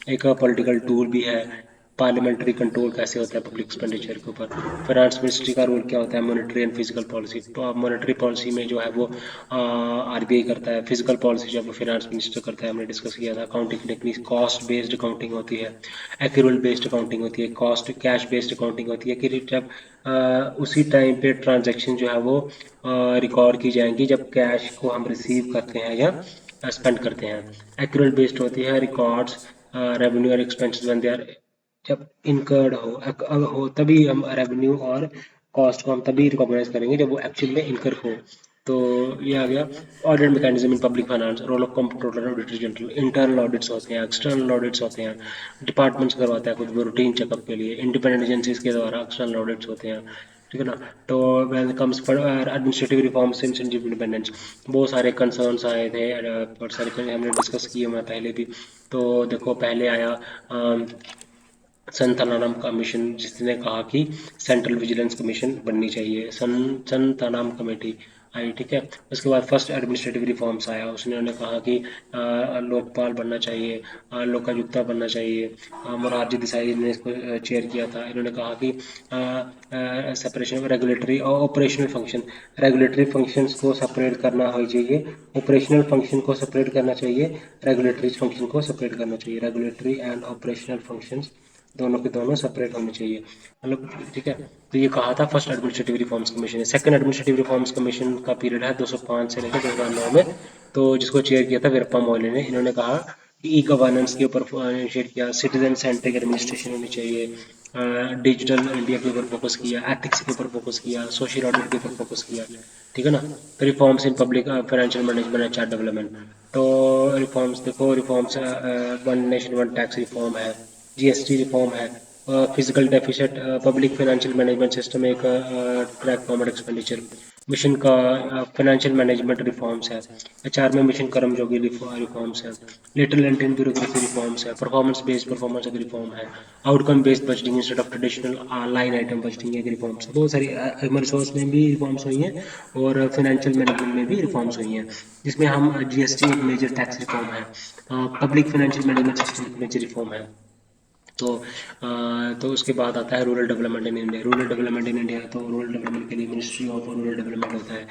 एक पॉलिटिकल टूल भी है। पार्लियामेंट्री कंट्रोल कैसे होता है पब्लिक एक्सपेंडिचर के ऊपर। फाइनेंस मिनिस्ट्री का रोल क्या होता है, मॉनेटरी एंड फिजिकल पॉलिसी। तो मॉनेटरी पॉलिसी में जो है वो आरबीआई करता है। फिजिकल पॉलिसी जब फाइनेंस मिनिस्टर करता है, हमने डिस्कस किया था। Accounting technique cost based accounting होती है, एक्यूरल बेस्ड अकाउंटिंग होती है, कॉस्ट कैश बेस्ड अकाउंटिंग होती है कि जब उसी टाइम पे ट्रांजैक्शन जो है वो रिकॉर्ड की जाएंगी जब कैश को हम रिसीव करते हैं या स्पेंड करते हैं। एक्यूरल बेस्ड होती है रिकॉर्ड्स रेवेन्यू और एक्सपेंसेस व्हेन दे आर, जब इनकर्ड हो तभी हम रेवेन्यू और कॉस्ट को हम तभी रिकॉग्नाइज करेंगे जब वो एक्चुअल में इनकर हो। तो ये आ गया audit mechanism in public finance. Role of controller auditor general, internal audits होते हैं, एक्सटर्नल ऑडिट्स होते हैं, डिपार्टमेंट्स करवाता है खुद रूटीन चेकअप के लिए, इंडिपेंडेंट एजेंसीज के द्वारा एक्सटर्नल ऑडिट्स होते हैं, ठीक है ना। तो when comes for administrative reforms in independence, बहुत सारे कंसर्न्स आए थे, बहुत सारे हमने डिस्कस किए मैं पहले भी। तो देखो पहले आया संतानाम कमीशन, जिसने कहा कि सेंट्रल विजिलेंस कमीशन बननी चाहिए, संतानाम कमेटी आई, ठीक है। उसके बाद फर्स्ट एडमिनिस्ट्रेटिव रिफॉर्म्स आया, उसने कहा कि लोकपाल बनना चाहिए, लोकायुक्ता बनना चाहिए। मोरारजी देसाई ने इसको चेयर किया था। इन्होंने कहा कि सेपरेशन ऑफ रेगुलेटरी और ऑपरेशनल फंक्शन, रेगुलेटरी फंक्शंस को सेपरेट करना हो चाहिए, ऑपरेशनल फंक्शन को सेपरेट करना चाहिए, रेगुलेटरी फंक्शन को सेपरेट करना चाहिए। रेगुलेटरी एंड ऑपरेशनल फंक्शंस दोनों के दोनों सेपरेट होने चाहिए, मतलब, ठीक है। तो ये कहा था फर्स्ट एडमिनिस्ट्रेटिव रिफॉर्म्स कमीशन ने। सेकंड एडमिनिस्ट्रेटिव रिफॉर्म्स कमीशन का पीरियड है 205 से लेकर 2009 में, तो जिसको चेयर किया था वीरप्पा मोइली ने। इन्होंने कहा कि ई गवर्नेंस के ऊपर इनिशिएट किया, सिटीजन सेंट्रिक एडमिनिस्ट्रेशन होनी चाहिए, डिजिटल इंडिया के ऊपर फोकस किया, एथिक्स के ऊपर फोकस किया, सोशल ऑडिट के ऊपर फोकस किया, ठीक है ना। तो reforms in public financial management, HR development. तो रिफॉर्म्स देखो, reforms one nation one tax reform है, जीएसटी रिफॉर्म है, physical deficit public financial management system, एक ट्रैक गवर्नमेंट एक्सपेंडिचर मिशन का फाइनेंशियल मैनेजमेंट रिफॉर्म्स है। एचआर में मिशन कर्मयोगी reforms है, little and in bureaucracy reforms है, परफॉर्मेंस बेस्ड परफॉर्मेंस एक reform है, outcome based budgeting instead of traditional line item budgeting एक reforms है। बहुत सारी ह्यूमन रिसोर्स में भी रिफॉर्म्स हुई हैं और फाइनेंशियल मैनेजमेंट में भी रिफॉर्म्स हुई हैं, जिसमें हम जीएसटी एक मेजर टैक्स रिफॉर्म है, पब्लिक फाइनेंशियल मैनेजमेंट सिस्टम एक मेजर रिफॉर्म है। तो तो उसके बाद आता है rural development in India. Rural development in India, तो रूरल डेवलपमेंट के लिए मिनिस्ट्री ऑफ रूरल डेवलपमेंट होता है,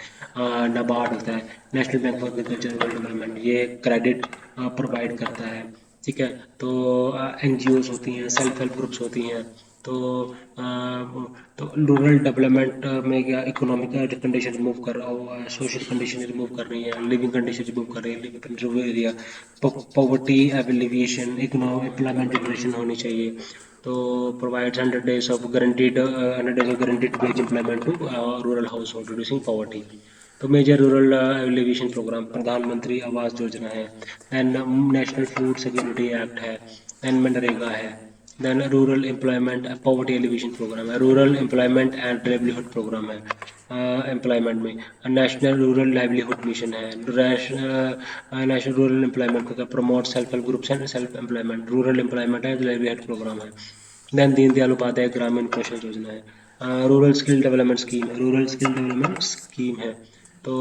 नाबार्ड होता है, national bank for agriculture rural development, ये क्रेडिट प्रोवाइड करता है, ठीक है। तो एनजीओज होती हैं, सेल्फ हेल्प ग्रुप्स होती हैं। तो तो रूरल डेवलपमेंट में क्या, इकोनॉमिक कंडीशन रिमूव कर रहा हो, सोशल कंडीशन रिमूव कर रही है, लिविंग कंडीशन रिमूव कर रही है, living rural area, poverty alleviation, economic employment generation होनी चाहिए। तो provides 100 days of guaranteed 100 days of guaranteed wage employment to rural household reducing poverty। तो major rural alleviation program Pradhan Mantri Awas Yojana है, then national food security act है, then मनरेगा है, then rural employment poverty alleviation program है, rural employment and livelihood program है, employment में national rural livelihood mission है, national rural employment को promote self help groups and self employment, rural employment and livelihood program है, then Deendayal Upadhyaya Grameen Kaushal Yojana है, rural skill development scheme है, rural skill development scheme है। तो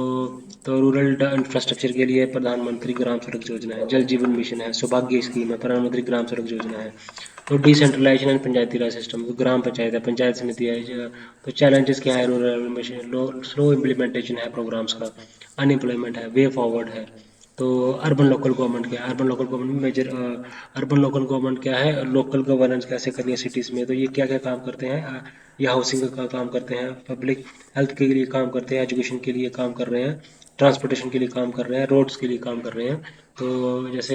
rural infrastructure के लिए प्रधानमंत्री ग्राम सड़क योजना है, जल जीवन मिशन है, सौभाग्य स्कीम है, प्रधानमंत्री ग्राम सड़क योजना है। तो decentralisation and Panchayati Raj system, तो ग्राम पंचायत है, पंचायत समिति है। तो चैलेंजेस क्या है रूरल मिशन, स्लो इम्प्लीमेंटेशन है प्रोग्राम्स का, अनएम्प्लॉयमेंट है, वे फॉरवर्ड है। तो अर्बन लोकल गवर्नमेंट क्या है, urban local government major urban local government क्या है, लोकल गवर्नेंस कैसे करनी है सिटीज़ में। तो ये क्या क्या काम करते हैं, ये हाउसिंग का काम करते हैं, पब्लिक हेल्थ के लिए काम करते हैं, एजुकेशन के लिए काम कर रहे हैं, ट्रांसपोर्टेशन के लिए काम कर रहे हैं, रोड्स के लिए काम कर रहे हैं। तो जैसे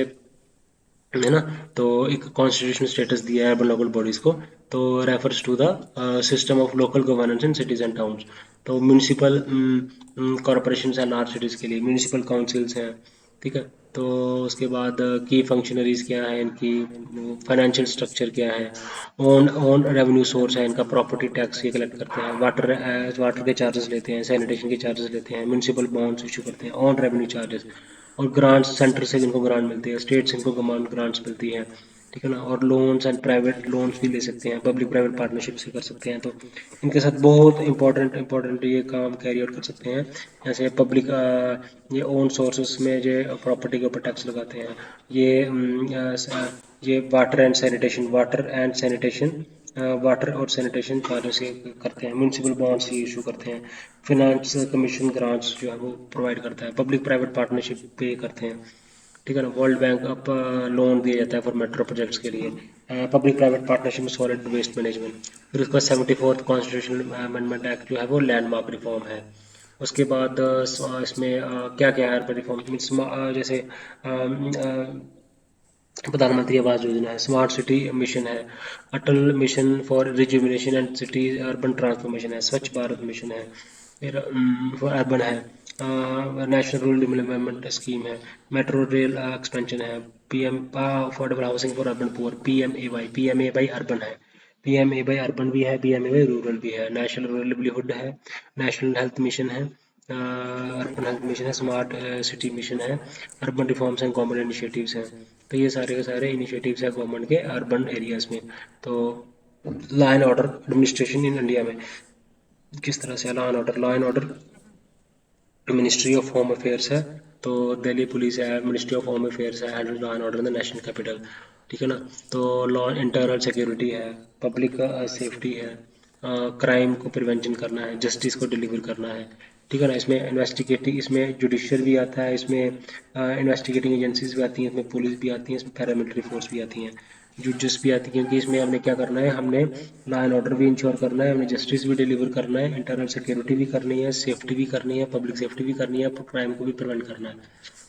है ना, तो एक कॉन्स्टिट्यूशनल स्टेटस दिया है अर्बन लोकल बॉडीज़ को, तो refers to the system of local governance in cities and towns. तो म्यूनिसिपल कॉरपोरेशन है लार्ज सिटीज़ के लिए, म्यूनिसिपल काउंसिल्स हैं, ठीक है। तो उसके बाद की फंक्शनरीज क्या है इनकी, फाइनेंशियल स्ट्रक्चर क्या है, ओन ओन रेवेन्यू सोर्स है इनका, प्रॉपर्टी टैक्स ये कलेक्ट करते हैं, वाटर वाटर के चार्जेस लेते हैं, सैनिटेशन के चार्जेस लेते हैं, म्यूनसिपल बॉन्ड्स इशू करते हैं, ऑन रेवेन्यू चार्जेस, और ग्रांट्स सेंटर से इनको ग्रांट मिलती है, स्टेट से इनको ग्रांट्स मिलती है, ठीक है ना, और लोन्स एंड प्राइवेट लोन्स भी ले सकते हैं, पब्लिक प्राइवेट पार्टनरशिप से कर सकते हैं। तो इनके साथ बहुत इंपॉर्टेंट ये काम कैरी आउट कर सकते हैं। जैसे पब्लिक ये ओन सोर्सेस में जो प्रॉपर्टी के ऊपर टैक्स लगाते हैं, ये ये वाटर और सैनिटेशन पॉलिसी करते हैं, म्यूनसिपल बॉन्ड्स इशू करते हैं, फिनांस कमीशन ग्रांट्स जो है वो प्रोवाइड करता है, पब्लिक प्राइवेट पार्टनरशिप पे करते हैं, ठीक है ना, वर्ल्ड बैंक अब लोन दिया जाता है फॉर मेट्रो प्रोजेक्ट्स के लिए, पब्लिक प्राइवेट पार्टनरशिप में सॉलिड वेस्ट मैनेजमेंट। फिर उसका 74th कॉन्स्टिट्यूशनल अमेंडमेंट एक्ट जो है वो लैंडमार्क रिफॉर्म है। उसके बाद इसमें क्या क्या है रिफॉर्म मीन्स, जैसे प्रधानमंत्री आवास योजना है, स्मार्ट सिटी मिशन है, Atal mission for rejuvenation and city urban transformation है, स्वच्छ भारत मिशन है, फिर फॉर अर्बन है, नेशनल रूरल डेवलपमेंट स्कीम है, मेट्रो रेल एक्सपेंशन है, PM affordable housing for urban poor, PMA Y urban है, पीएमए बाई अर्बन भी है, पीएमए बाई रूरल भी है, नेशनल रूरल लिवलीहुड है, नेशनल हेल्थ मिशन है, अर्बन हेल्थ मिशन है, स्मार्ट सिटी मिशन है, urban reforms and government initiatives हैं। तो ये सारे के सारे इनिशिएटिव्स हैं गवर्नमेंट के अर्बन एरियाज में। तो law and order administration in India में किस तरह से, law and order ministry of home affairs है, तो दिल्ली पुलिस है, मिनिस्ट्री ऑफ होम अफेयर्स है, handle law and order in the national capital, ठीक है ना। तो लॉ इंटरनल सिक्योरिटी है, पब्लिक सेफ्टी है, क्राइम को प्रिवेंशन करना है, जस्टिस को डिलीवर करना है, ठीक है ना। इसमें इन्वेस्टिगेटिंग, इसमें जुडिशियल भी आता है, इसमें इन्वेस्टिगेटिंग एजेंसीज भी आती हैं, इसमें पुलिस भी आती है, इसमें पैरामिलिट्री फोर्स भी आती हैं, जजेस भी आती है, क्योंकि इसमें हमने क्या करना है, हमने लॉ एंड ऑर्डर भी इंश्योर करना है, हमने जस्टिस भी डिलीवर करना है, इंटरनल सिक्योरिटी भी करनी है, सेफ्टी भी करनी है, पब्लिक सेफ्टी भी करनी है, क्राइम को भी प्रिवेंट करना है।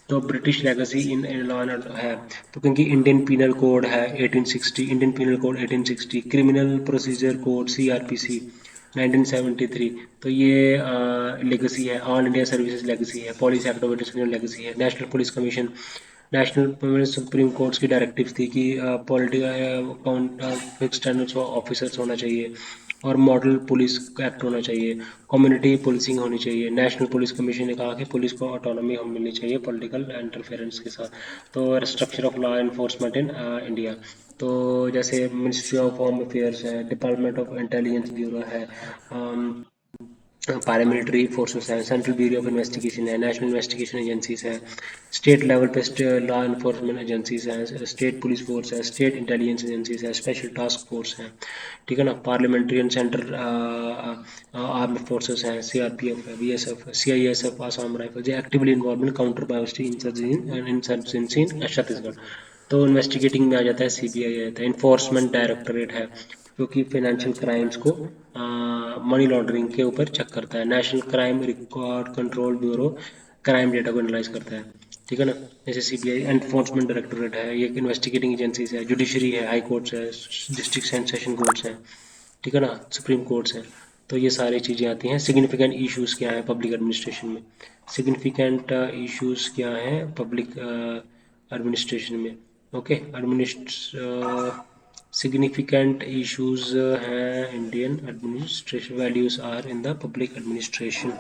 तो British legacy in law and order है, तो क्योंकि इंडियन पीनल कोड है 1860, Indian penal code 1860, criminal procedure code CrPC 1973, तो ये लेगेसी है, ऑल इंडिया सर्विसेज लेगेसी है, पॉलिस एक्ट ऑफ 1860 लेगेसी है, national police commission, national supreme courts की डायरेक्टिव थी कि पॉलिटिकल फिक्स स्टैंडर्ड्स ऑफिसर्स होना चाहिए, और मॉडल पुलिस एक्ट होना चाहिए, कम्युनिटी पुलिसिंग होनी चाहिए, नेशनल पुलिस कमीशन ने कहा कि पुलिस को ऑटोनॉमी मिलनी चाहिए पॉलिटिकल इंटरफेरेंस के साथ। तो structure of law enforcement in India, तो जैसे मिनिस्ट्री ऑफ होम अफेयर्स है, डिपार्टमेंट ऑफ इंटेलिजेंस ब्यूरो है, पैरामिलिट्री फोर्सेस हैं, सेंट्रल ब्यूरो ऑफ इन्वेस्टिगेशन है, नेशनल इन्वेस्टिगेशन एजेंसीज है, स्टेट लेवल पे लॉ इन्फोर्समेंट एजेंसीज हैं, स्टेट पुलिस फोर्स है, स्टेट इंटेलिजेंस एजेंसीज है, स्पेशल टास्क फोर्स है, ठीक है ना, parliamentary and central armed forces हैं, सीआरपीएफ है, BSF, CISF, Assam rifle, actively involve in counter बायोस्टी insurgency इन छत्तीसगढ़। तो इन्वेस्टिगेटिंग में आ जाता है सीबीआई, आ जाता है इन्फोर्समेंट डायरेक्टोरेट है, जो कि फाइनेंशियल क्राइम्स को मनी लॉन्ड्रिंग के ऊपर चेक करता है, national crime record control bureau crime data को एनालाइज करता है, ठीक है ना। जैसे सीबीआई एनफोर्समेंट डायरेक्टोरेट है, ये इन्वेस्टिगेटिंग एजेंसीज है, जुडिशरी है, हाई कोर्ट्स है, डिस्ट्रिक्ट एंड सेशन कोर्ट्स हैं, ठीक है ना, सुप्रीम कोर्ट्स हैं। तो ये सारी चीज़ें आती हैं। सिग्निफिकेंट इश्यूज़ क्या है पब्लिक एडमिनिस्ट्रेशन में, सिग्निफिकेंट इश्यूज़ क्या है पब्लिक एडमिनिस्ट्रेशन में, ओके, significant issues हैं Indian administration values are in the public administration.